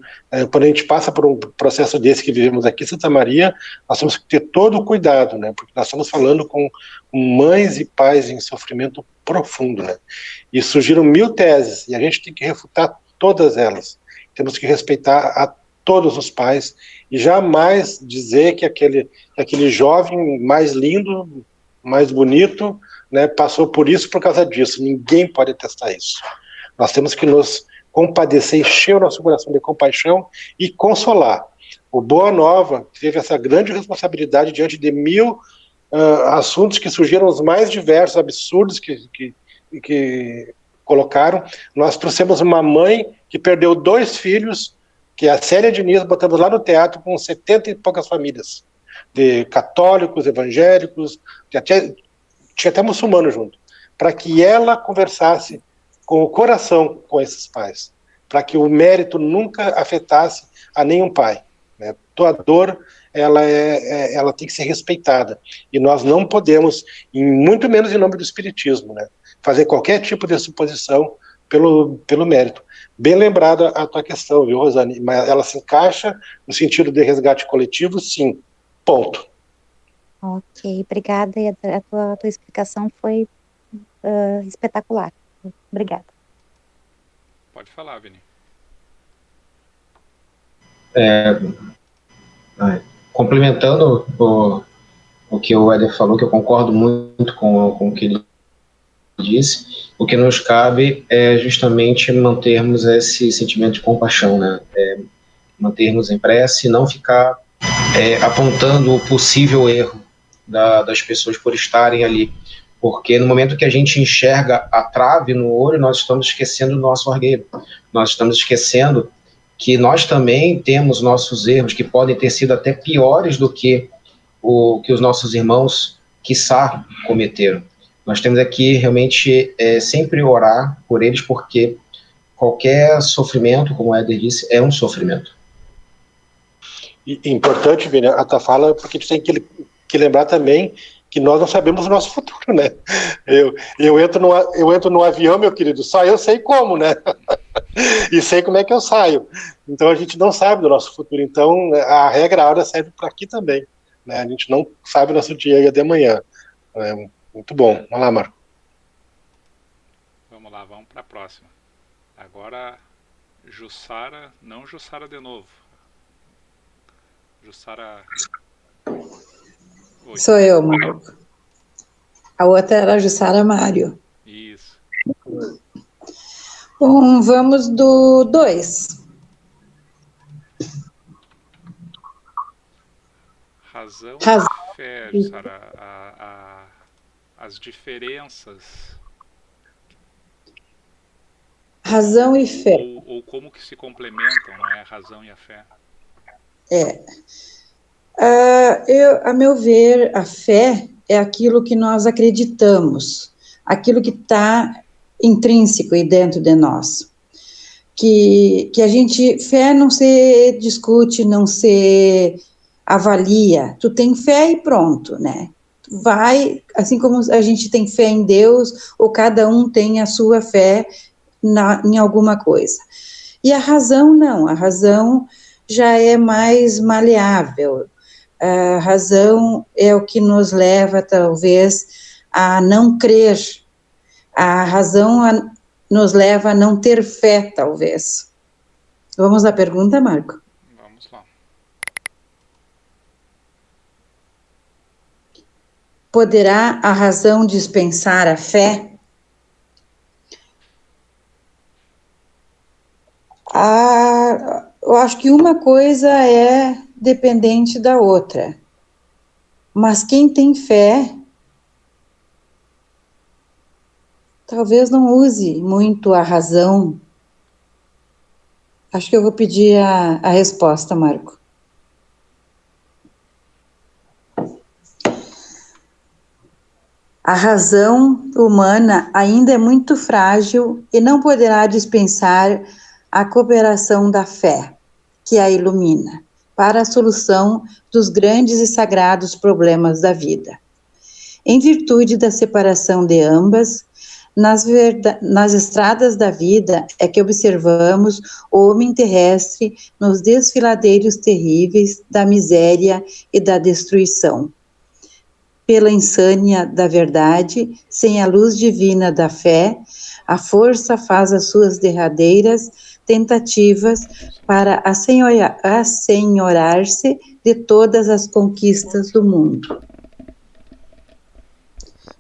quando a gente passa por um processo desse que vivemos aqui em Santa Maria, nós temos que ter todo o cuidado, né? Porque nós estamos falando com mães e pais em sofrimento profundo, né? E surgiram 1000 teses, e a gente tem que refutar todas elas. Temos que respeitar a todos os pais, e jamais dizer que aquele jovem mais lindo, mais bonito, né, passou por isso por causa disso. Ninguém pode atestar isso. Nós temos que nos compadecer, encher o nosso coração de compaixão e consolar. O Boa Nova teve essa grande responsabilidade diante de 1000 assuntos que surgiram os mais diversos, absurdos que colocaram. Nós trouxemos uma mãe que perdeu 2 filhos, que é a Célia Diniz, botamos lá no teatro com 70 e poucas famílias, de católicos, evangélicos, tinha até muçulmano junto, para que ela conversasse com o coração com esses pais, para que o mérito nunca afetasse a nenhum pai, né? Toda dor, ela tem que ser respeitada, e nós não podemos, e muito menos em nome do espiritismo, né, fazer qualquer tipo de suposição pelo mérito. Bem lembrada a tua questão, viu, Rosane? Mas ela se encaixa no sentido de resgate coletivo, sim. Ponto. Ok, obrigada. E a tua explicação foi espetacular. Obrigada. Pode falar, Vini. Complementando o que o Éder falou, que eu concordo muito com o que ele disse, o que nos cabe é justamente mantermos esse sentimento de compaixão, né? Mantermos em prece, não ficar apontando o possível erro das pessoas por estarem ali, porque no momento que a gente enxerga a trave no olho, nós estamos esquecendo o nosso argueiro, nós estamos esquecendo que nós também temos nossos erros, que podem ter sido até piores do que os nossos irmãos, quiçá, cometeram. Nós temos aqui realmente sempre orar por eles, porque qualquer sofrimento, como o Éder disse, é um sofrimento. E importante, Vini, a tua fala, porque a gente tem que lembrar também que nós não sabemos o nosso futuro, né? Eu entro no avião, meu querido, só eu sei como, né? E sei como é que eu saio. Então a gente não sabe do nosso futuro. Então a regra, a hora serve para aqui também, né? A gente não sabe o nosso dia de amanhã. Muito bom. Vamos lá, Marco. Vamos lá, vamos para a próxima. Agora, Jussara, não Jussara de novo. Jussara... Oi. Sou eu, Marco. A outra era a Jussara Mário. Isso. Bom, vamos do 2. Razão e fé, Jussara. As diferenças. Razão e fé. Ou como que se complementam, não é? A razão e a fé. A meu ver, a fé é aquilo que nós acreditamos, aquilo que está intrínseco aí dentro de nós. Que a gente, fé não se discute, não se avalia, tu tem fé e pronto, né? Tu vai, assim como a gente tem fé em Deus, ou cada um tem a sua fé em alguma coisa. E a razão não, a razão já é mais maleável. A razão é o que nos leva, talvez, a não crer. A razão nos leva a não ter fé, talvez. Vamos à pergunta, Marco? Vamos lá. Poderá a razão dispensar a fé? Eu acho que uma coisa é dependente da outra. Mas quem tem fé, talvez não use muito a razão. Acho que eu vou pedir a resposta, Marco. A razão humana ainda é muito frágil e não poderá dispensar a cooperação da fé, que a ilumina, para a solução dos grandes e sagrados problemas da vida. Em virtude da separação de ambas, nas estradas da vida é que observamos o homem terrestre nos desfiladeiros terríveis da miséria e da destruição. Pela insânia da verdade, sem a luz divina da fé, a força faz as suas derradeiras tentativas para assenhorar-se de todas as conquistas do mundo.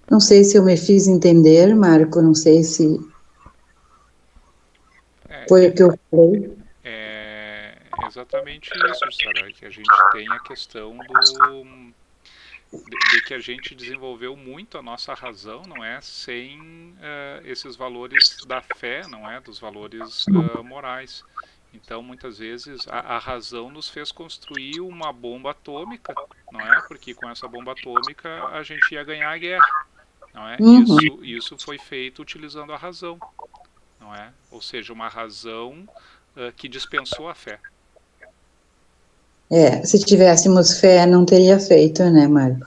Não sei se eu me fiz entender, Marco, não sei se foi o que eu falei. É exatamente isso, Sara, que a gente tem a questão de que a gente desenvolveu muito a nossa razão, não é, sem esses valores da fé, não é, dos valores morais. Então, muitas vezes, a razão nos fez construir uma bomba atômica, não é, porque com essa bomba atômica a gente ia ganhar a guerra, não é? Isso foi feito utilizando a razão, não é? Ou seja, uma razão que dispensou a fé. Se tivéssemos fé, não teria feito, né, Marco?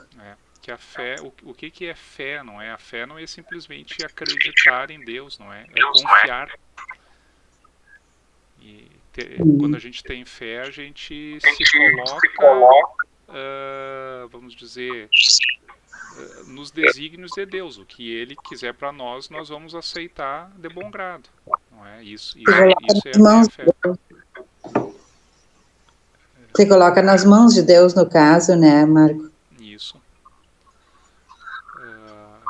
Que a fé, o que é fé, não é? A fé não é simplesmente acreditar em Deus, não é? É confiar. E quando a gente tem fé, a gente se coloca, vamos dizer, nos desígnios de Deus. O que Ele quiser para nós, nós vamos aceitar de bom grado, não é? Isso é a fé. Você coloca nas mãos de Deus, no caso, né, Marco? Isso.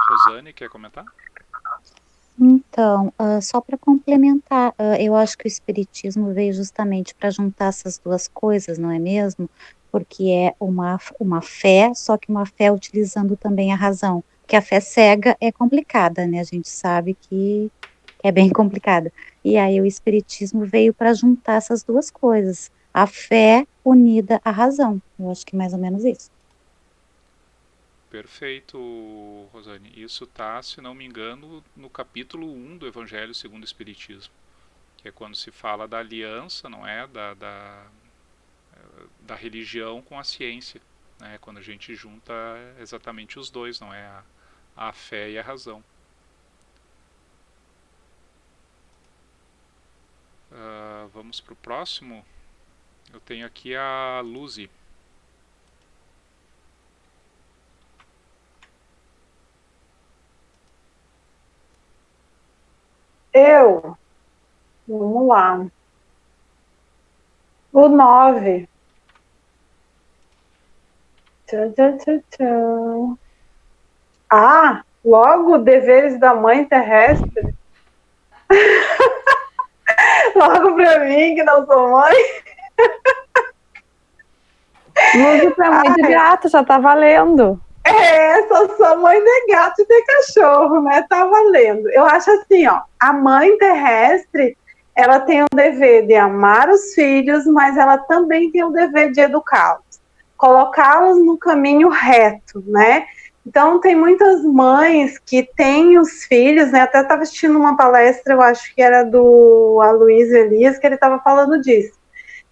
Rosane, quer comentar? Então, só para complementar, eu acho que o Espiritismo veio justamente para juntar essas duas coisas, não é mesmo? Porque é uma fé, só que uma fé utilizando também a razão. Porque a fé cega é complicada, né? A gente sabe que é bem complicada. E aí o Espiritismo veio para juntar essas duas coisas. A fé unida à razão. Eu acho que é mais ou menos isso. Perfeito, Rosane. Isso está, se não me engano, no capítulo 1 do Evangelho segundo o Espiritismo, que é quando se fala da aliança, não é, da religião com a ciência, né? Quando a gente junta exatamente os dois, não é, a fé e a razão. Vamos para o próximo. Eu tenho aqui a Luzi. Vamos lá. O 9. Logo deveres da mãe terrestre. Logo pra mim, que não sou mãe. Lúcio, tu é mãe de gato, já tá valendo. Só sou mãe de gato e de cachorro, né? Tá valendo. Eu acho assim, ó, a mãe terrestre, ela tem o dever de amar os filhos, mas ela também tem o dever de educá-los, colocá-los no caminho reto, né? Então, tem muitas mães que têm os filhos, né? Até estava assistindo uma palestra, eu acho que era do Aloysio Elias, que ele estava falando disso.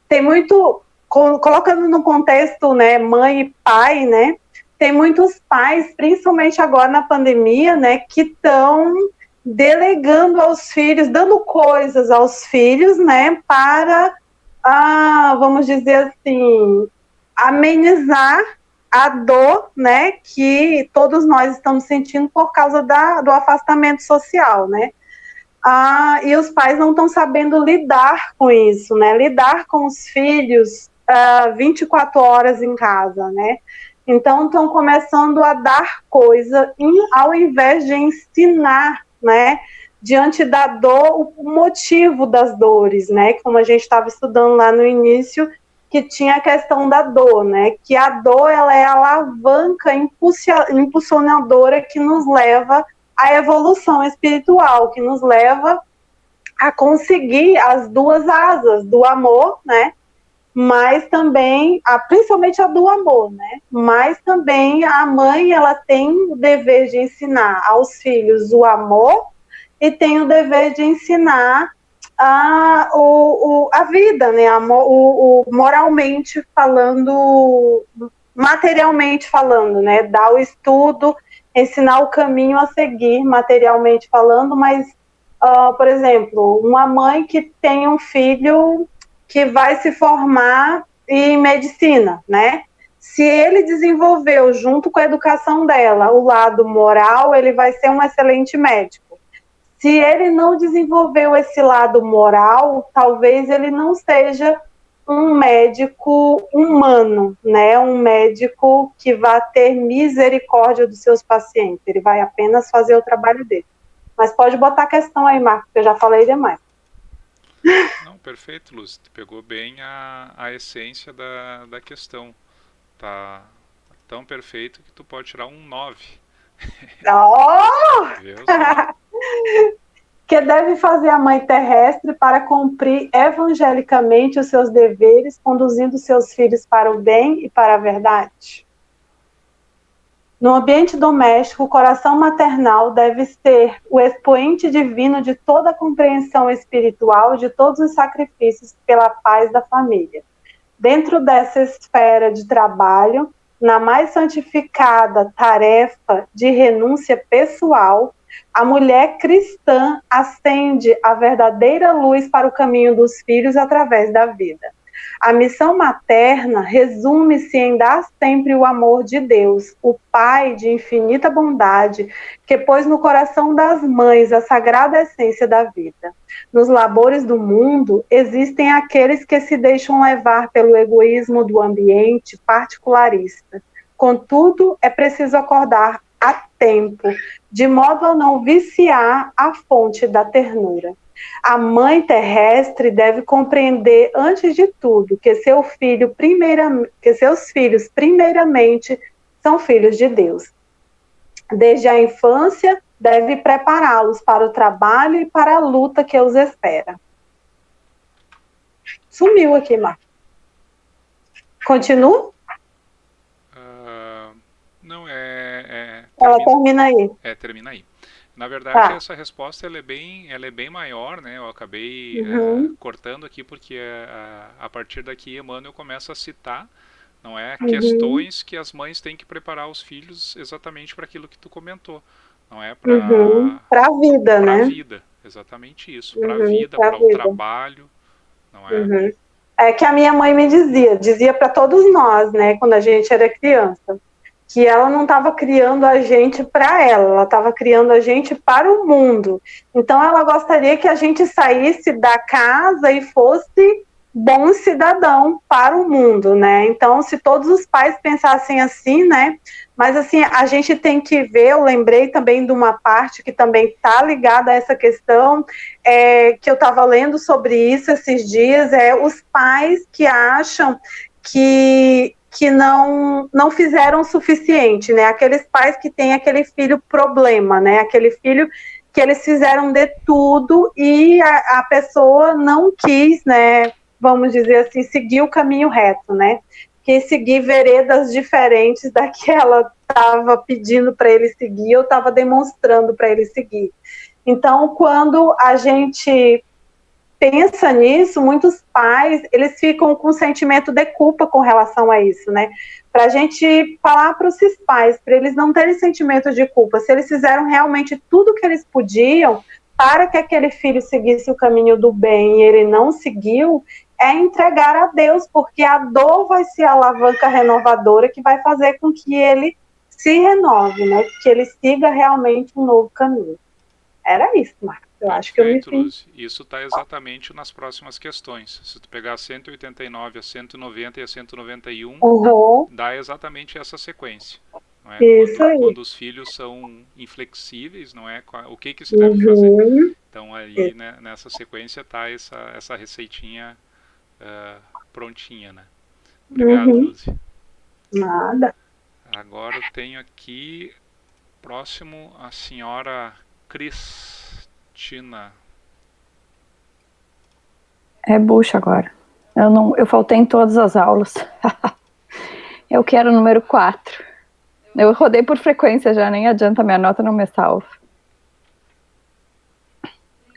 Tem muito, colocando no contexto, né, mãe e pai, né? Tem muitos pais, principalmente agora na pandemia, né, que estão delegando aos filhos, dando coisas aos filhos, né, para, vamos dizer assim, amenizar a dor, né, que todos nós estamos sentindo por causa do afastamento social, né. E os pais não estão sabendo lidar com isso, né, lidar com os filhos 24 horas em casa, né. Então, estão começando a dar coisa ao invés de ensinar, né, diante da dor, o motivo das dores, né, como a gente estava estudando lá no início, que tinha a questão da dor, né, que a dor, ela é a alavanca impulsionadora que nos leva à evolução espiritual, que nos leva a conseguir as duas asas do amor, né, mas também, principalmente a do amor, né? Mas também a mãe, ela tem o dever de ensinar aos filhos o amor e tem o dever de ensinar a vida, né? Moralmente falando, materialmente falando, né? Dar o estudo, ensinar o caminho a seguir, materialmente falando, mas, por exemplo, uma mãe que tem um filho que vai se formar em medicina, né? Se ele desenvolveu, junto com a educação dela, o lado moral, ele vai ser um excelente médico. Se ele não desenvolveu esse lado moral, talvez ele não seja um médico humano, né? Um médico que vai ter misericórdia dos seus pacientes. Ele vai apenas fazer o trabalho dele. Mas pode botar a questão aí, Marco, que eu já falei demais. Não, perfeito, Lúcia. Tu pegou bem a essência da questão. Tá tão perfeito que tu pode tirar um 9. Oh! Viu? Que deve fazer a mãe terrestre para cumprir evangelicamente os seus deveres, conduzindo seus filhos para o bem e para a verdade. No ambiente doméstico, o coração maternal deve ser o expoente divino de toda a compreensão espiritual e de todos os sacrifícios pela paz da família. Dentro dessa esfera de trabalho, na mais santificada tarefa de renúncia pessoal, a mulher cristã acende a verdadeira luz para o caminho dos filhos através da vida. A missão materna resume-se em dar sempre o amor de Deus, o Pai de infinita bondade, que pôs no coração das mães a sagrada essência da vida. Nos labores do mundo, existem aqueles que se deixam levar pelo egoísmo do ambiente particularista. Contudo, é preciso acordar a tempo, de modo a não viciar a fonte da ternura. A mãe terrestre deve compreender, antes de tudo, que seus filhos, primeiramente, são filhos de Deus. Desde a infância, deve prepará-los para o trabalho e para a luta que os espera. Sumiu aqui, Marcos. Continua? Não, Ela termina aí. Termina aí. Na verdade, Tá. essa resposta ela é bem maior, né? Eu acabei cortando aqui porque a partir daqui Emmanuel começa a citar, não é, questões que as mães têm que preparar os filhos exatamente para aquilo que tu comentou, não é para a vida, né? Para a vida, exatamente isso, para a vida, para o trabalho, não é? É que a minha mãe me dizia para todos nós, né, quando a gente era criança, que ela não estava criando a gente para ela estava criando a gente para o mundo. Então ela gostaria que a gente saísse da casa e fosse bom cidadão para o mundo, né? Então, se todos os pais pensassem assim, né? Mas assim, a gente tem que ver, eu lembrei também de uma parte que também está ligada a essa questão, que eu estava lendo sobre isso esses dias, os pais que acham que não fizeram o suficiente, né? Aqueles pais que têm aquele filho problema, né? Aquele filho que eles fizeram de tudo e a pessoa não quis, né? Vamos dizer assim, seguir o caminho reto, né? Que seguir veredas diferentes da que ela estava pedindo para ele seguir, eu estava demonstrando para ele seguir. Então, quando a gente pensa nisso, muitos pais, eles ficam com um sentimento de culpa com relação a isso, né? Para a gente falar para esses pais, para eles não terem sentimento de culpa, se eles fizeram realmente tudo que eles podiam para que aquele filho seguisse o caminho do bem e ele não seguiu, é entregar a Deus, porque a dor vai ser a alavanca renovadora que vai fazer com que ele se renove, né? Que ele siga realmente um novo caminho. Era isso, Marcos. Eu acho que eu me Lúcia. Isso está exatamente nas próximas questões. Se tu pegar a 189, a 190 e a 191, dá exatamente essa sequência. Não é? Isso quando os filhos são inflexíveis, não é? O que se deve fazer? Então, aí, né, nessa sequência está essa receitinha prontinha, né? Obrigado, Lúcia. Nada. Agora eu tenho aqui, próximo, a senhora Cristina. É bucha agora. Eu faltei em todas as aulas. Eu quero o número 4. Eu rodei por frequência já, nem adianta, minha nota não me salva.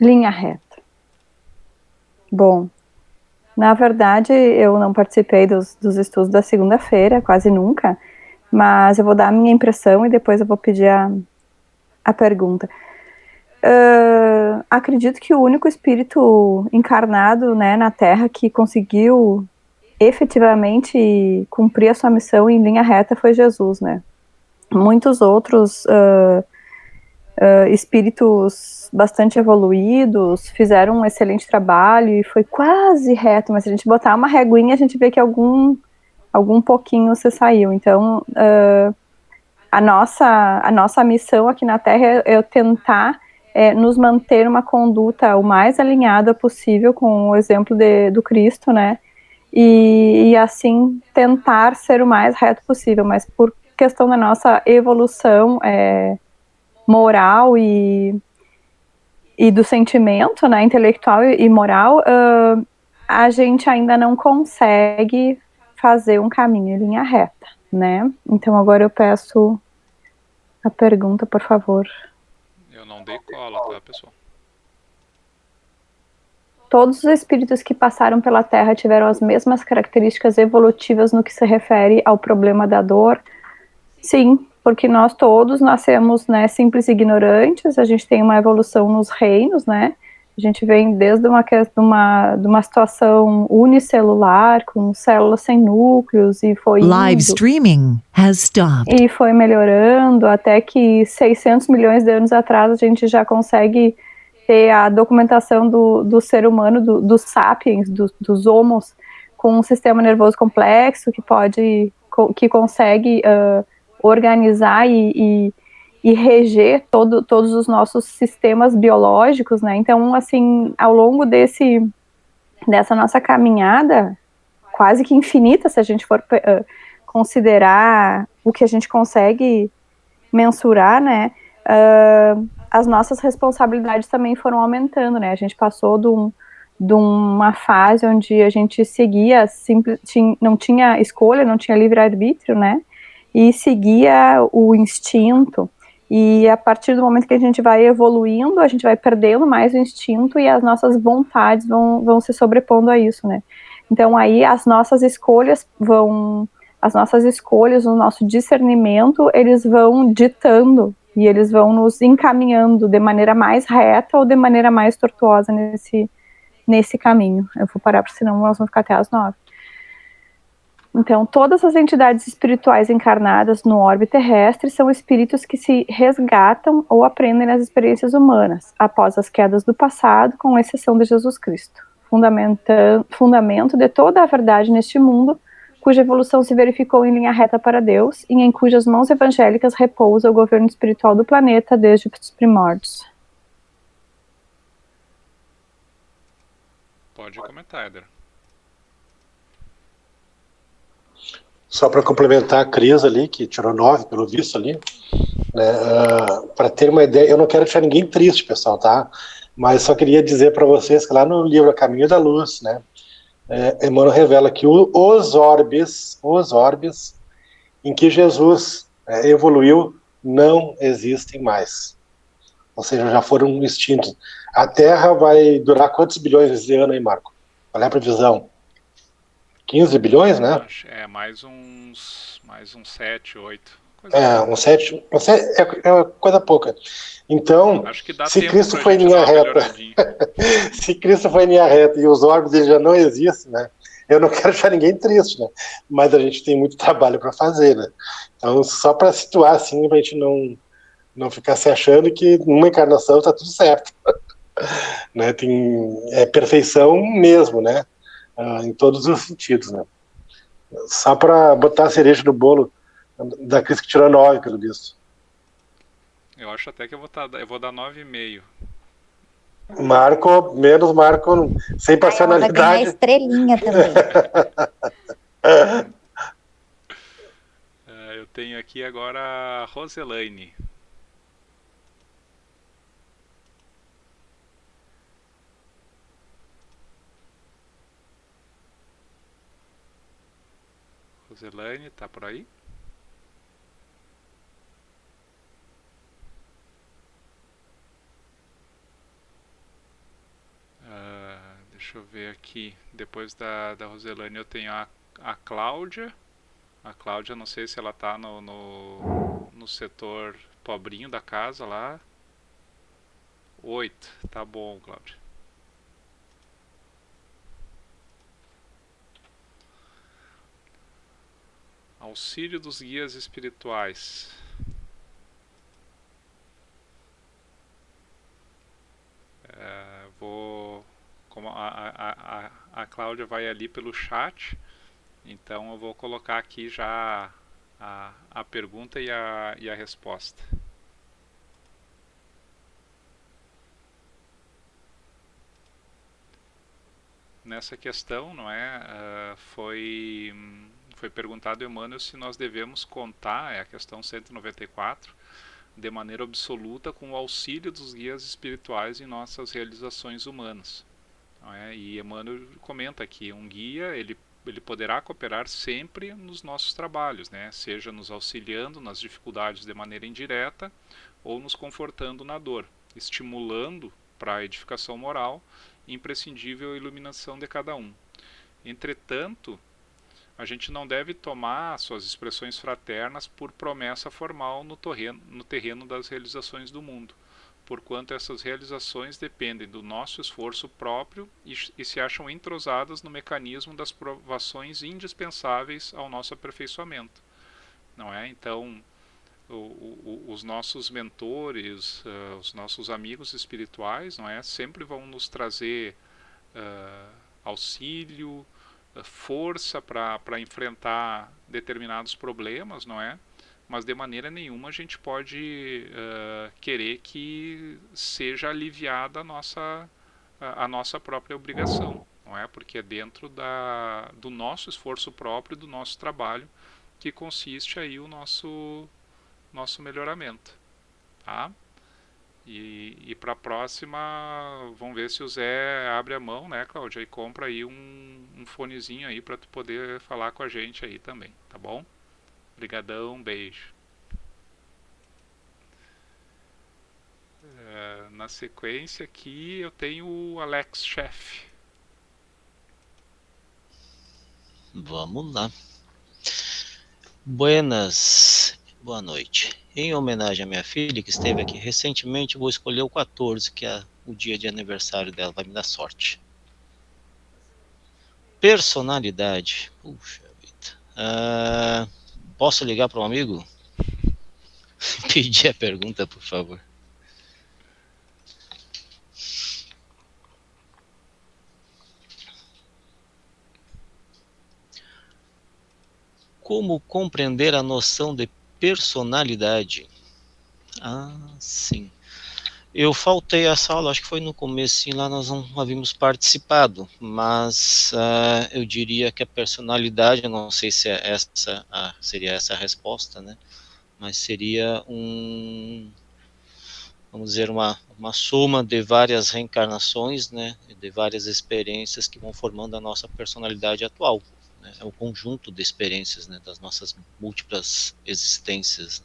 Linha reta. Bom, na verdade eu não participei dos estudos da segunda-feira, quase nunca, mas eu vou dar a minha impressão e depois eu vou pedir a pergunta. Acredito que o único espírito encarnado, né, na Terra que conseguiu efetivamente cumprir a sua missão em linha reta foi Jesus, né? Muitos outros espíritos bastante evoluídos fizeram um excelente trabalho e foi quase reto, mas se a gente botar uma reguinha, a gente vê que algum pouquinho se saiu. Então, a nossa missão aqui na Terra é tentar nos manter uma conduta o mais alinhada possível com o exemplo do Cristo, né? E assim tentar ser o mais reto possível, mas por questão da nossa evolução moral e do sentimento, né, intelectual e moral, a gente ainda não consegue fazer um caminho em linha reta, né? Então agora eu peço a pergunta, por favor. Eu não dei cola, tá, pessoal? Todos os espíritos que passaram pela Terra tiveram as mesmas características evolutivas no que se refere ao problema da dor? Sim, porque nós todos nascemos, né, simples e ignorantes, a gente tem uma evolução nos reinos, né? A gente vem desde uma situação unicelular, com células sem núcleos, e foi Live indo, streaming has stopped. e foi melhorando, até que 600 milhões de anos atrás a gente já consegue ter a documentação do ser humano, dos sapiens, dos homos, com um sistema nervoso complexo que consegue organizar e reger todos os nossos sistemas biológicos, né? Então, assim, ao longo dessa nossa caminhada, quase que infinita, se a gente for considerar o que a gente consegue mensurar, né? As nossas responsabilidades também foram aumentando, né? A gente passou de uma fase onde a gente seguia, não tinha escolha, não tinha livre-arbítrio, né? E seguia o instinto, e a partir do momento que a gente vai evoluindo, a gente vai perdendo mais o instinto e as nossas vontades vão se sobrepondo a isso, né? Então aí as nossas escolhas, o nosso discernimento, eles vão ditando e eles vão nos encaminhando de maneira mais reta ou de maneira mais tortuosa nesse caminho. Eu vou parar, porque senão nós vamos ficar até às 9. Então, todas as entidades espirituais encarnadas no orbe terrestre são espíritos que se resgatam ou aprendem nas experiências humanas, após as quedas do passado, com exceção de Jesus Cristo, fundamento de toda a verdade neste mundo, cuja evolução se verificou em linha reta para Deus e em cujas mãos evangélicas repousa o governo espiritual do planeta desde os primórdios. Pode comentar, Éder. Só para complementar a Cris ali, que tirou 9, pelo visto ali, né, para ter uma ideia, eu não quero deixar ninguém triste, pessoal, tá? Mas só queria dizer para vocês que lá no livro A Caminho da Luz, né, Emmanuel revela que os orbes em que Jesus evoluiu não existem mais. Ou seja, já foram extintos. A Terra vai durar quantos bilhões de anos aí, Marco? Qual é a previsão? 15 bilhões, né? Mais uns 7, 8. Uns 7 é coisa pouca. Então, se Cristo foi em linha reta, se Cristo foi em linha reta e os orbes já não existem, né? Eu não quero deixar ninguém triste, né? Mas a gente tem muito trabalho para fazer, né? Então, só para situar assim, para a gente não ficar se achando que numa encarnação está tudo certo. Né? É perfeição mesmo, né? Em todos os sentidos, né? Só para botar a cereja no bolo da Cris que tirou 9, pelo visto. Eu acho até que eu vou dar 9,5. Marco, sem personalidade. Ela vai ganhar estrelinha também. Eu tenho aqui agora a Roselaine. Roselaine, tá por aí? Deixa eu ver aqui. Depois da Roselaine eu tenho a Cláudia. A Cláudia, não sei se ela tá no setor pobrinho da casa lá. 8, tá bom, Cláudia. Auxílio dos guias espirituais. Como a Cláudia vai ali pelo chat, então eu vou colocar aqui já a pergunta e a resposta. Nessa questão, não é, foi perguntado, Emmanuel, se nós devemos contar, é a questão 194, de maneira absoluta com o auxílio dos guias espirituais em nossas realizações humanas. Não é? E Emmanuel comenta que um guia, ele poderá cooperar sempre nos nossos trabalhos, né? Seja nos auxiliando nas dificuldades de maneira indireta ou nos confortando na dor, estimulando para a edificação moral, imprescindível iluminação de cada um. Entretanto, a gente não deve tomar suas expressões fraternas por promessa formal no terreno das realizações do mundo, porquanto essas realizações dependem do nosso esforço próprio e se acham entrosadas no mecanismo das provações indispensáveis ao nosso aperfeiçoamento. Não é? Então, os nossos mentores, os nossos amigos espirituais, não é, sempre vão nos trazer auxílio, força para enfrentar determinados problemas, não é? Mas de maneira nenhuma a gente pode querer que seja aliviada a nossa própria obrigação, não é? Porque é dentro do nosso esforço próprio, do nosso trabalho, que consiste aí o nosso melhoramento, tá? E para a próxima, vamos ver se o Zé abre a mão, né, Cláudia, e compra aí um fonezinho aí para tu poder falar com a gente aí também, tá bom? Obrigadão, beijo. Na sequência aqui eu tenho o Alex Chef. Vamos lá. Buenas, boa noite. Em homenagem à minha filha que esteve aqui recentemente, vou escolher o 14, que é o dia de aniversário dela, vai me dar sorte. Personalidade. Puxa vida. Posso ligar para um amigo? Pedir a pergunta, por favor. Como compreender a noção de personalidade? Ah, sim. Eu faltei essa aula, acho que foi no comecinho lá, nós não havíamos participado, mas eu diria que a personalidade, eu não sei se é seria essa a resposta, né? Mas seria vamos dizer, uma soma de várias reencarnações, né? De várias experiências que vão formando a nossa personalidade atual. Né? É o conjunto de experiências, né? Das nossas múltiplas existências.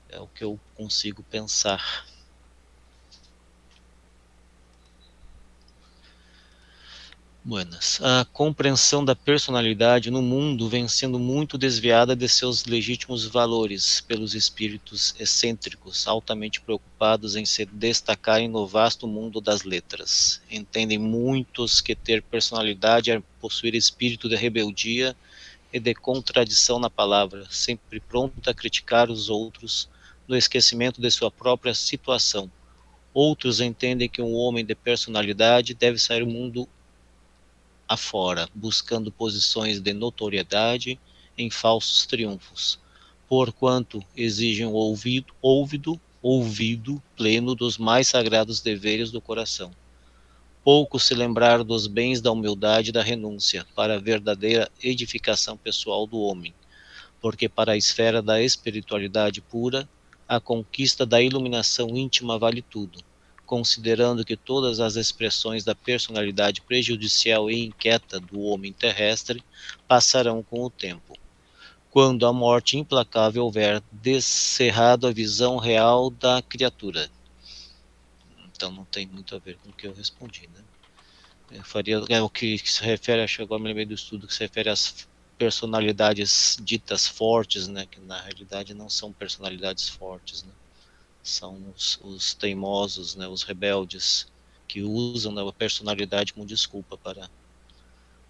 É o que eu consigo pensar. Buenas. A compreensão da personalidade no mundo vem sendo muito desviada de seus legítimos valores pelos espíritos excêntricos, altamente preocupados em se destacarem no vasto mundo das letras. Entendem muitos que ter personalidade é possuir espírito de rebeldia e de contradição na palavra, sempre pronto a criticar os outros, no esquecimento de sua própria situação. Outros entendem que um homem de personalidade deve sair do mundo afora, buscando posições de notoriedade em falsos triunfos, porquanto exigem o ouvido pleno dos mais sagrados deveres do coração. Pouco se lembraram dos bens da humildade e da renúncia para a verdadeira edificação pessoal do homem, porque para a esfera da espiritualidade pura, a conquista da iluminação íntima vale tudo, considerando que todas as expressões da personalidade prejudicial e inquieta do homem terrestre passarão com o tempo, quando a morte implacável houver descerrado a visão real da criatura. Então não tem muito a ver com o que eu respondi, né? Eu faria o que se refere, acho que agora me lembrei do estudo, que se refere às personalidades ditas fortes, né, que na realidade não são personalidades fortes, né, são os teimosos, né, os rebeldes, que usam, né, a personalidade como desculpa para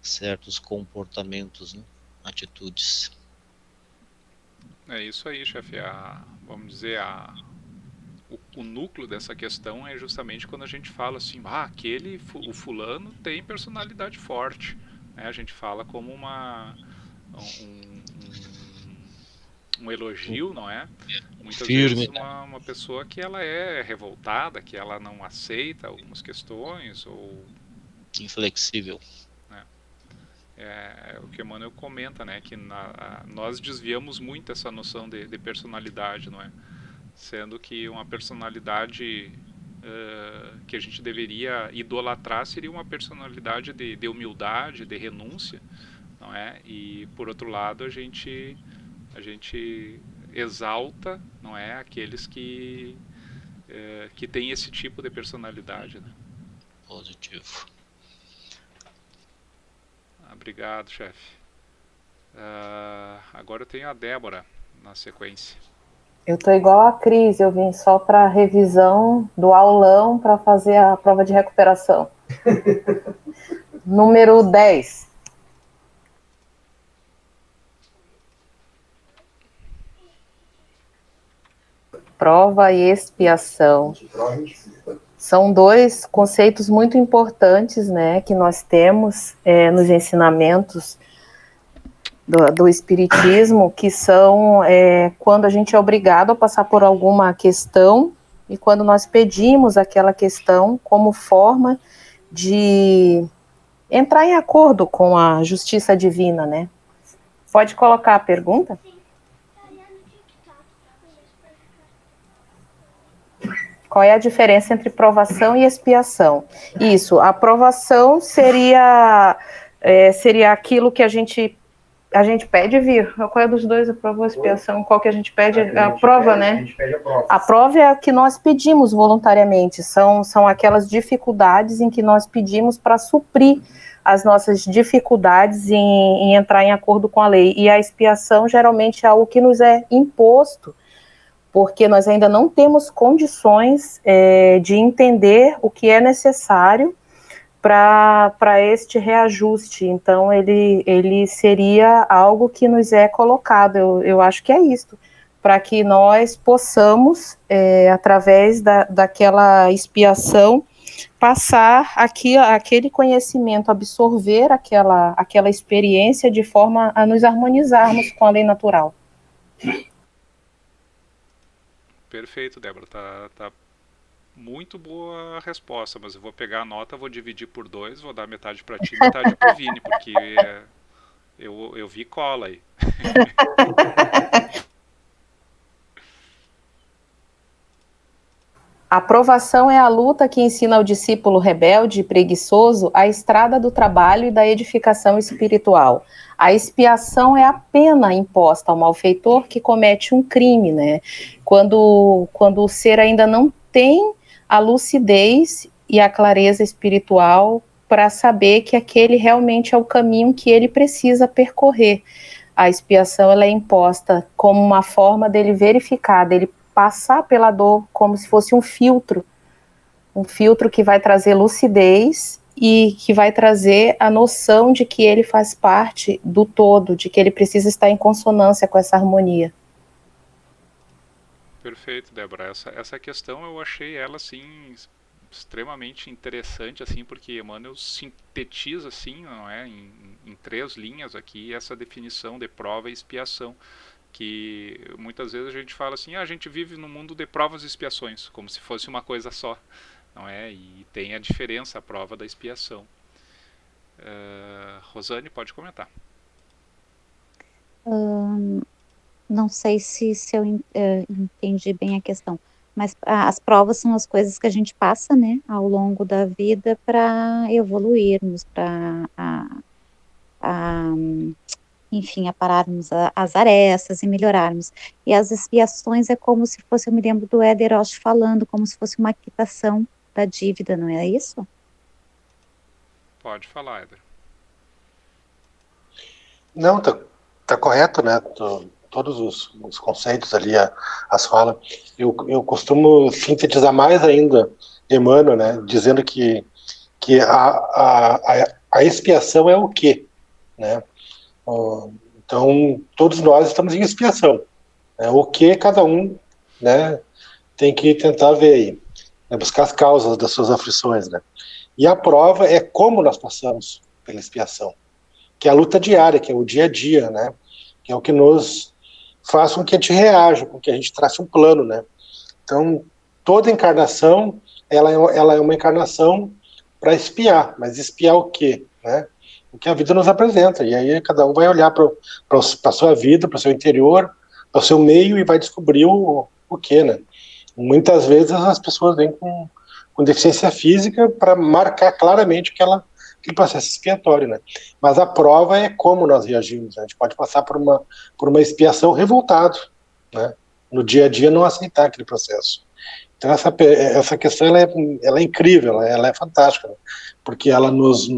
certos comportamentos, né, atitudes. É isso aí, chefe. Vamos dizer, o núcleo dessa questão é justamente quando a gente fala assim, o fulano tem personalidade forte. Né? A gente fala como um elogio, não é? Muitas Firme, vezes uma pessoa que ela é revoltada, que ela não aceita algumas questões, ou... inflexível. Né? É o que Emmanuel comenta, né? Que nós desviamos muito essa noção de personalidade, não é? Sendo que uma personalidade que a gente deveria idolatrar seria uma personalidade de humildade, de renúncia, não é? E por outro lado a gente exalta, não é, aqueles que têm esse tipo de personalidade, né? Positivo. Obrigado, chefe. Agora eu tenho a Débora na sequência. Eu tô igual a Cris, eu vim só para revisão do aulão para fazer a prova de recuperação. Número 10. Prova e expiação. São dois conceitos muito importantes, né, que nós temos nos ensinamentos do Espiritismo, que são quando a gente é obrigado a passar por alguma questão e quando nós pedimos aquela questão como forma de entrar em acordo com a justiça divina, né? Pode colocar a pergunta? Qual é a diferença entre provação e expiação? Isso, a provação seria aquilo que a gente pede vir. Qual é dos dois, a prova ou a expiação? Qual que a gente pede? A prova, né? A gente pede a prova. A prova é a que nós pedimos voluntariamente. São aquelas dificuldades em que nós pedimos para suprir as nossas dificuldades em entrar em acordo com a lei. E a expiação geralmente é algo que nos é imposto, porque nós ainda não temos condições de entender o que é necessário para este reajuste. Então, ele seria algo que nos é colocado, eu acho que é isto, para que nós possamos, através daquela expiação, passar aquele conhecimento, absorver aquela experiência de forma a nos harmonizarmos com a lei natural. Perfeito, Débora. Tá muito boa a resposta, mas eu vou pegar a nota, vou dividir por 2, vou dar metade para ti e metade para o Vini, porque eu vi cola aí. A provação é a luta que ensina ao discípulo rebelde e preguiçoso a estrada do trabalho e da edificação espiritual. A expiação é a pena imposta ao malfeitor que comete um crime, né? Quando o ser ainda não tem a lucidez e a clareza espiritual para saber que aquele realmente é o caminho que ele precisa percorrer. A expiação ela é imposta como uma forma dele verificar, dele passar pela dor como se fosse um filtro que vai trazer lucidez e que vai trazer a noção de que ele faz parte do todo, de que ele precisa estar em consonância com essa harmonia. Perfeito, Débora. Essa questão eu achei ela assim extremamente interessante, assim, porque Emmanuel sintetiza assim, não é, em 3 linhas aqui essa definição de prova e expiação, que muitas vezes a gente fala assim, a gente vive num mundo de provas e expiações, como se fosse uma coisa só, não é? E tem a diferença, a prova da expiação. Rosane, pode comentar. Não sei se eu entendi bem a questão, mas as provas são as coisas que a gente passa, né, ao longo da vida para evoluirmos, para enfim, apararmos as arestas e melhorarmos. E as expiações é como se fosse, eu me lembro do Éder Roche falando, como se fosse uma quitação da dívida, não é isso? Pode falar, Éder. Não, tá correto, né? Todos os conceitos ali, as falas. Eu costumo sintetizar mais ainda Emmanuel, né? Dizendo que a expiação é o quê, né? Então, todos nós estamos em expiação. Né? O que cada um, né, tem que tentar ver aí, né? Buscar as causas das suas aflições, né? E a prova é como nós passamos pela expiação, que é a luta diária, que é o dia a dia, né? Que é o que nos faz com que a gente reaja, com que a gente trace um plano, né? Então, toda encarnação, ela é uma encarnação para espiar, mas espiar o quê, né? O que a vida nos apresenta, e aí cada um vai olhar para a sua vida, para o seu interior, para o seu meio e vai descobrir o quê, né? Muitas vezes as pessoas vêm com deficiência física para marcar claramente aquele processo expiatório, né? Mas a prova é como nós reagimos, né? A gente pode passar por uma expiação revoltado, né? No dia a dia não aceitar aquele processo. Então essa questão ela é incrível, ela é fantástica, né? Porque ela nos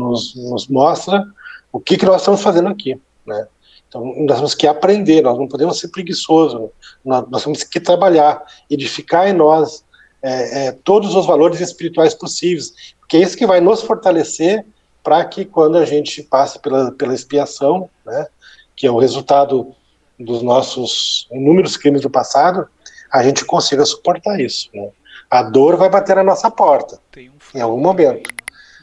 mostra o que nós estamos fazendo aqui, né? Então nós temos que aprender, nós não podemos ser preguiçosos, nós temos que trabalhar, edificar em nós todos os valores espirituais possíveis, porque é isso que vai nos fortalecer para que quando a gente passe pela expiação, né, que é o resultado dos nossos inúmeros crimes do passado, a gente consiga suportar isso, né? A dor vai bater na nossa porta em algum momento.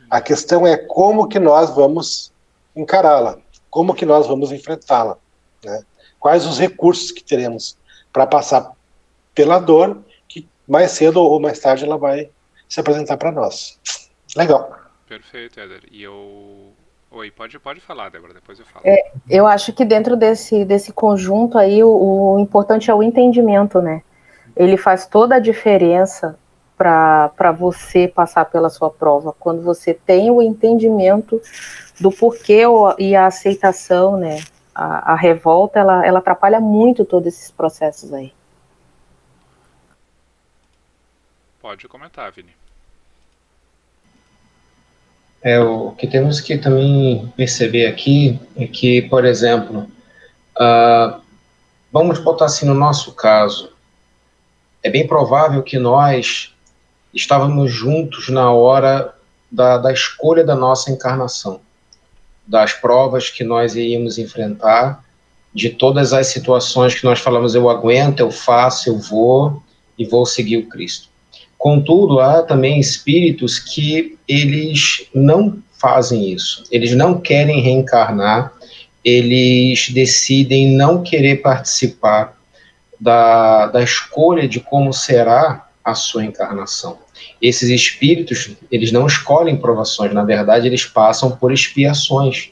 A questão é como que nós vamos encará-la, como que nós vamos enfrentá-la, né? Quais os recursos que teremos para passar pela dor, que mais cedo ou mais tarde ela vai se apresentar para nós. Legal. Perfeito, Éder. Oi, pode falar, Débora, depois eu falo. Eu acho que dentro desse conjunto aí, o importante é o entendimento, né? Ele faz toda a diferença para você passar pela sua prova, quando você tem o entendimento do porquê e a aceitação, né? A revolta, ela atrapalha muito todos esses processos aí. Pode comentar, Vini. O que temos que também perceber aqui é que, por exemplo, vamos botar assim no nosso caso, é bem provável que nós estávamos juntos na hora da escolha da nossa encarnação, das provas que nós iríamos enfrentar, de todas as situações que nós falamos, eu aguento, eu faço, eu vou e vou seguir o Cristo. Contudo, há também espíritos que eles não fazem isso, eles não querem reencarnar, eles decidem não querer participar da escolha de como será a sua encarnação. Esses espíritos, eles não escolhem provações, na verdade, eles passam por expiações,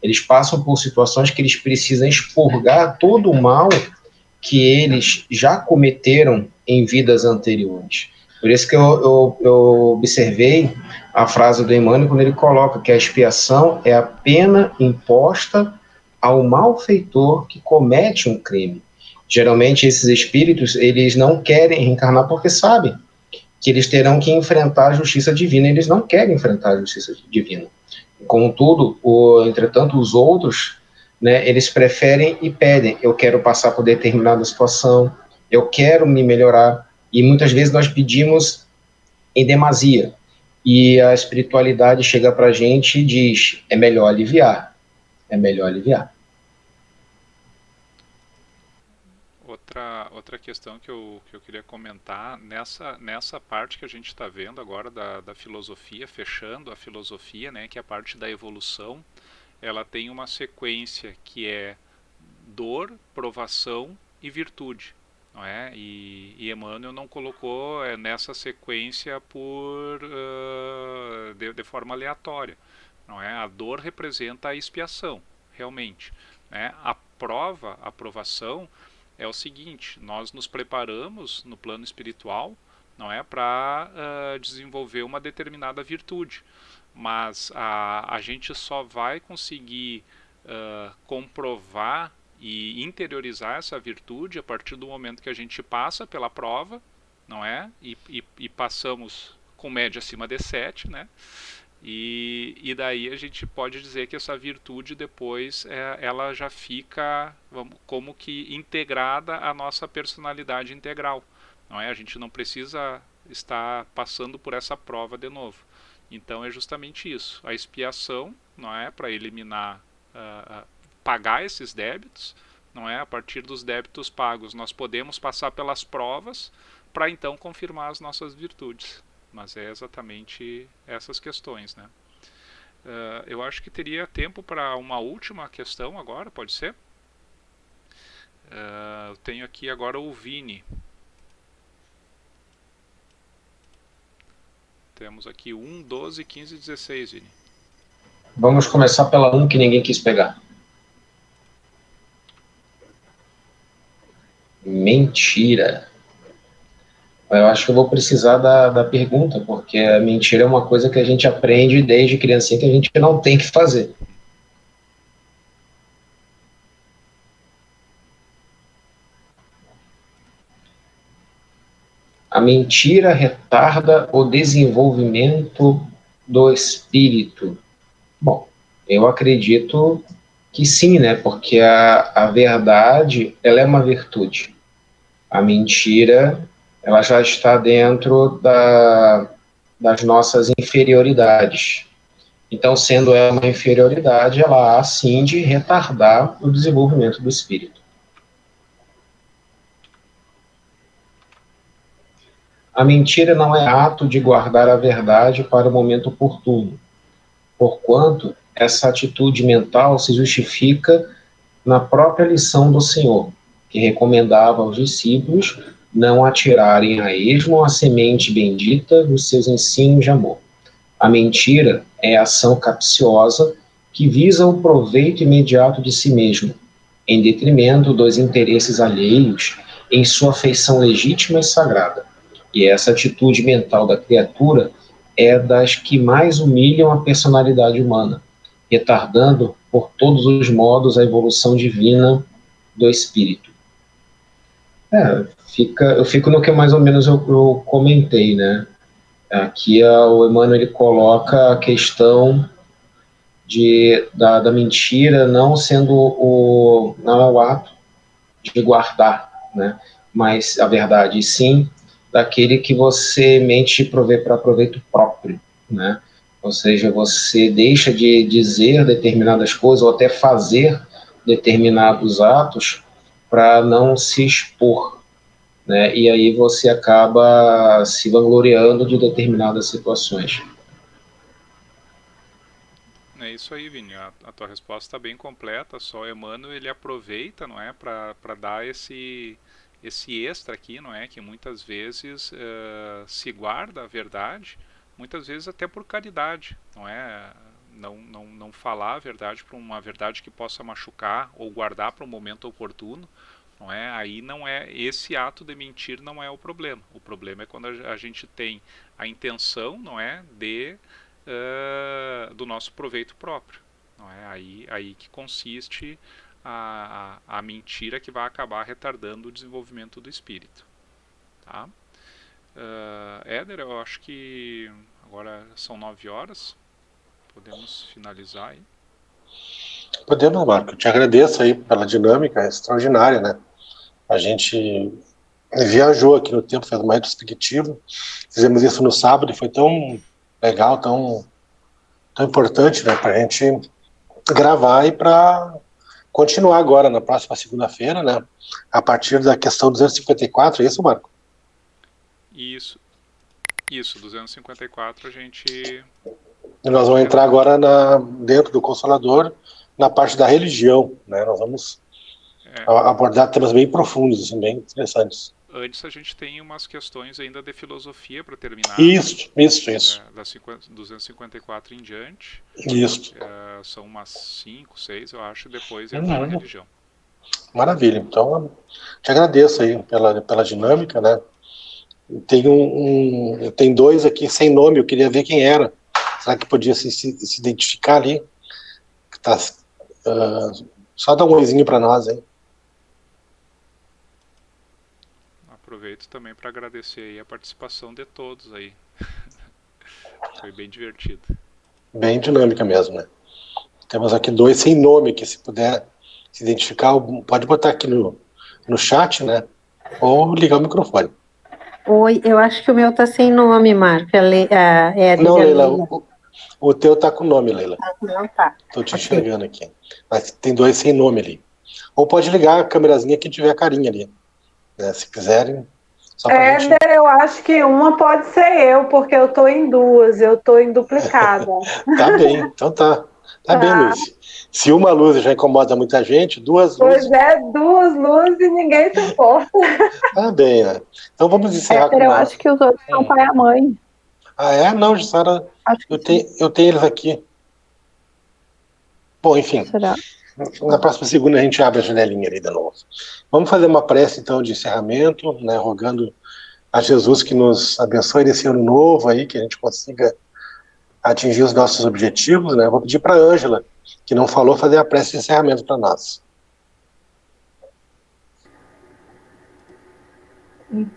eles passam por situações que eles precisam expurgar todo o mal que eles já cometeram em vidas anteriores. Por isso que eu observei a frase do Emmanuel quando ele coloca que a expiação é a pena imposta ao malfeitor que comete um crime. Geralmente esses espíritos, eles não querem reencarnar porque sabem que eles terão que enfrentar a justiça divina, eles não querem enfrentar a justiça divina. Contudo, entretanto, os outros, né, eles preferem e pedem, eu quero passar por determinada situação, eu quero me melhorar, e muitas vezes nós pedimos em demasia, e a espiritualidade chega para a gente e diz, é melhor aliviar, é melhor aliviar. Outra questão que eu queria comentar, nessa parte que a gente está vendo agora da filosofia, fechando a filosofia, né, que é a parte da evolução, ela tem uma sequência que é dor, provação e virtude. Não é? E Emmanuel não colocou nessa sequência de forma aleatória. Não é? A dor representa a expiação, realmente. Né? A prova, a provação, é o seguinte, nós nos preparamos no plano espiritual, não é, para desenvolver uma determinada virtude, mas a gente só vai conseguir comprovar e interiorizar essa virtude a partir do momento que a gente passa pela prova, não é, e passamos com média acima de 7, né, E daí a gente pode dizer que essa virtude depois ela já fica como que integrada à nossa personalidade integral. Não é? A gente não precisa estar passando por essa prova de novo. Então é justamente isso. A expiação, não é, para eliminar, pagar esses débitos, não é? A partir dos débitos pagos, nós podemos passar pelas provas para então confirmar as nossas virtudes. Mas é exatamente essas questões, né? Eu acho que teria tempo para uma última questão agora, pode ser? Eu tenho aqui agora o Vini. Temos aqui 1, 12, 15 e 16, Vini. Vamos começar pela 1 que ninguém quis pegar. Mentira. Eu acho que eu vou precisar da pergunta, porque a mentira é uma coisa que a gente aprende desde criancinha que a gente não tem que fazer. A mentira retarda o desenvolvimento do espírito. Bom, eu acredito que sim, né? Porque a verdade, ela é uma virtude. A mentira, ela já está dentro das nossas inferioridades. Então, sendo ela uma inferioridade, ela há sim de retardar o desenvolvimento do espírito. A mentira não é ato de guardar a verdade para o momento oportuno, porquanto essa atitude mental se justifica na própria lição do Senhor, que recomendava aos discípulos não atirarem a esmo a semente bendita dos seus ensinos de amor. A mentira é a ação capciosa que visa o proveito imediato de si mesmo, em detrimento dos interesses alheios em sua feição legítima e sagrada. E essa atitude mental da criatura é das que mais humilham a personalidade humana, retardando por todos os modos a evolução divina do espírito. Eu fico no que mais ou menos eu comentei, né? Aqui o Emmanuel ele coloca a questão da mentira não sendo não é o ato de guardar, né? Mas a verdade sim daquele que você mente para proveito próprio, né? Ou seja, você deixa de dizer determinadas coisas ou até fazer determinados atos para não se expor, né? E aí você acaba se vangloriando de determinadas situações. É isso aí, Vini. A tua resposta está bem completa. Só o Emmanuel ele aproveita, não é, para dar esse extra aqui, não é, que muitas vezes se guarda a verdade, muitas vezes até por caridade, não é, não falar a verdade para uma verdade que possa machucar ou guardar para um momento oportuno, não é? Aí não é esse ato de mentir, não é o problema. O problema é quando a gente tem a intenção, não é, do nosso proveito próprio, não é? Aí que consiste a mentira que vai acabar retardando o desenvolvimento do espírito, tá? Éder, eu acho que agora são 9 horas, podemos finalizar aí. Podemos, Marco. Eu te agradeço aí pela dinâmica extraordinária, né? A gente viajou aqui no tempo, fez uma retrospectiva, fizemos isso no sábado e foi tão legal, tão importante, né, para a gente gravar e para continuar agora na próxima segunda-feira, né, a partir da questão 254, é isso, Marco? Isso, 254 a gente... E nós vamos entrar agora dentro do Consolador, na parte da religião, né, nós vamos abordar temas bem profundos, assim, bem interessantes. Antes a gente tem umas questões ainda de filosofia para terminar. Isso. Da 254 em diante. Isso. São umas 5, 6, eu acho, e depois entra na religião. Maravilha. Então, te agradeço aí pela dinâmica, né? Tem 2 aqui sem nome, eu queria ver quem era. Será que podia se identificar ali? Só dá um oizinho para nós, hein? Aproveito também para agradecer aí a participação de todos aí. Foi bem divertido. bem dinâmica mesmo, né? Temos aqui 2 sem nome, que se puder se identificar, pode botar aqui no chat, né? Ou ligar o microfone. Oi, eu acho que o meu tá sem nome, Marco. Não, Leila, o teu tá com nome, Leila. Não tá. Tô te enxergando aqui. Mas tem 2 sem nome ali. Ou pode ligar a câmerazinha que tiver a carinha ali, né? Se quiserem. Só pra gente... Eu acho que uma pode ser eu, porque eu tô em 2, eu tô em duplicada. Tá bem, então tá. Tá bem, Luiz. Se uma luz já incomoda muita gente, 2 luzes... Pois é, 2 luzes e ninguém suporta. Tá bem, né? Então vamos encerrar com Eu acho que os outros são pai e mãe. Ah, é? Não, Jussara, eu tenho eles aqui. Bom, enfim. Será? Na próxima segunda a gente abre a janelinha ali de novo. Vamos fazer uma prece, então, de encerramento, né, rogando a Jesus que nos abençoe nesse ano novo aí, que a gente consiga atingir os nossos objetivos, né? Vou pedir para a Ângela, que não falou, fazer a prece de encerramento para nós. Então,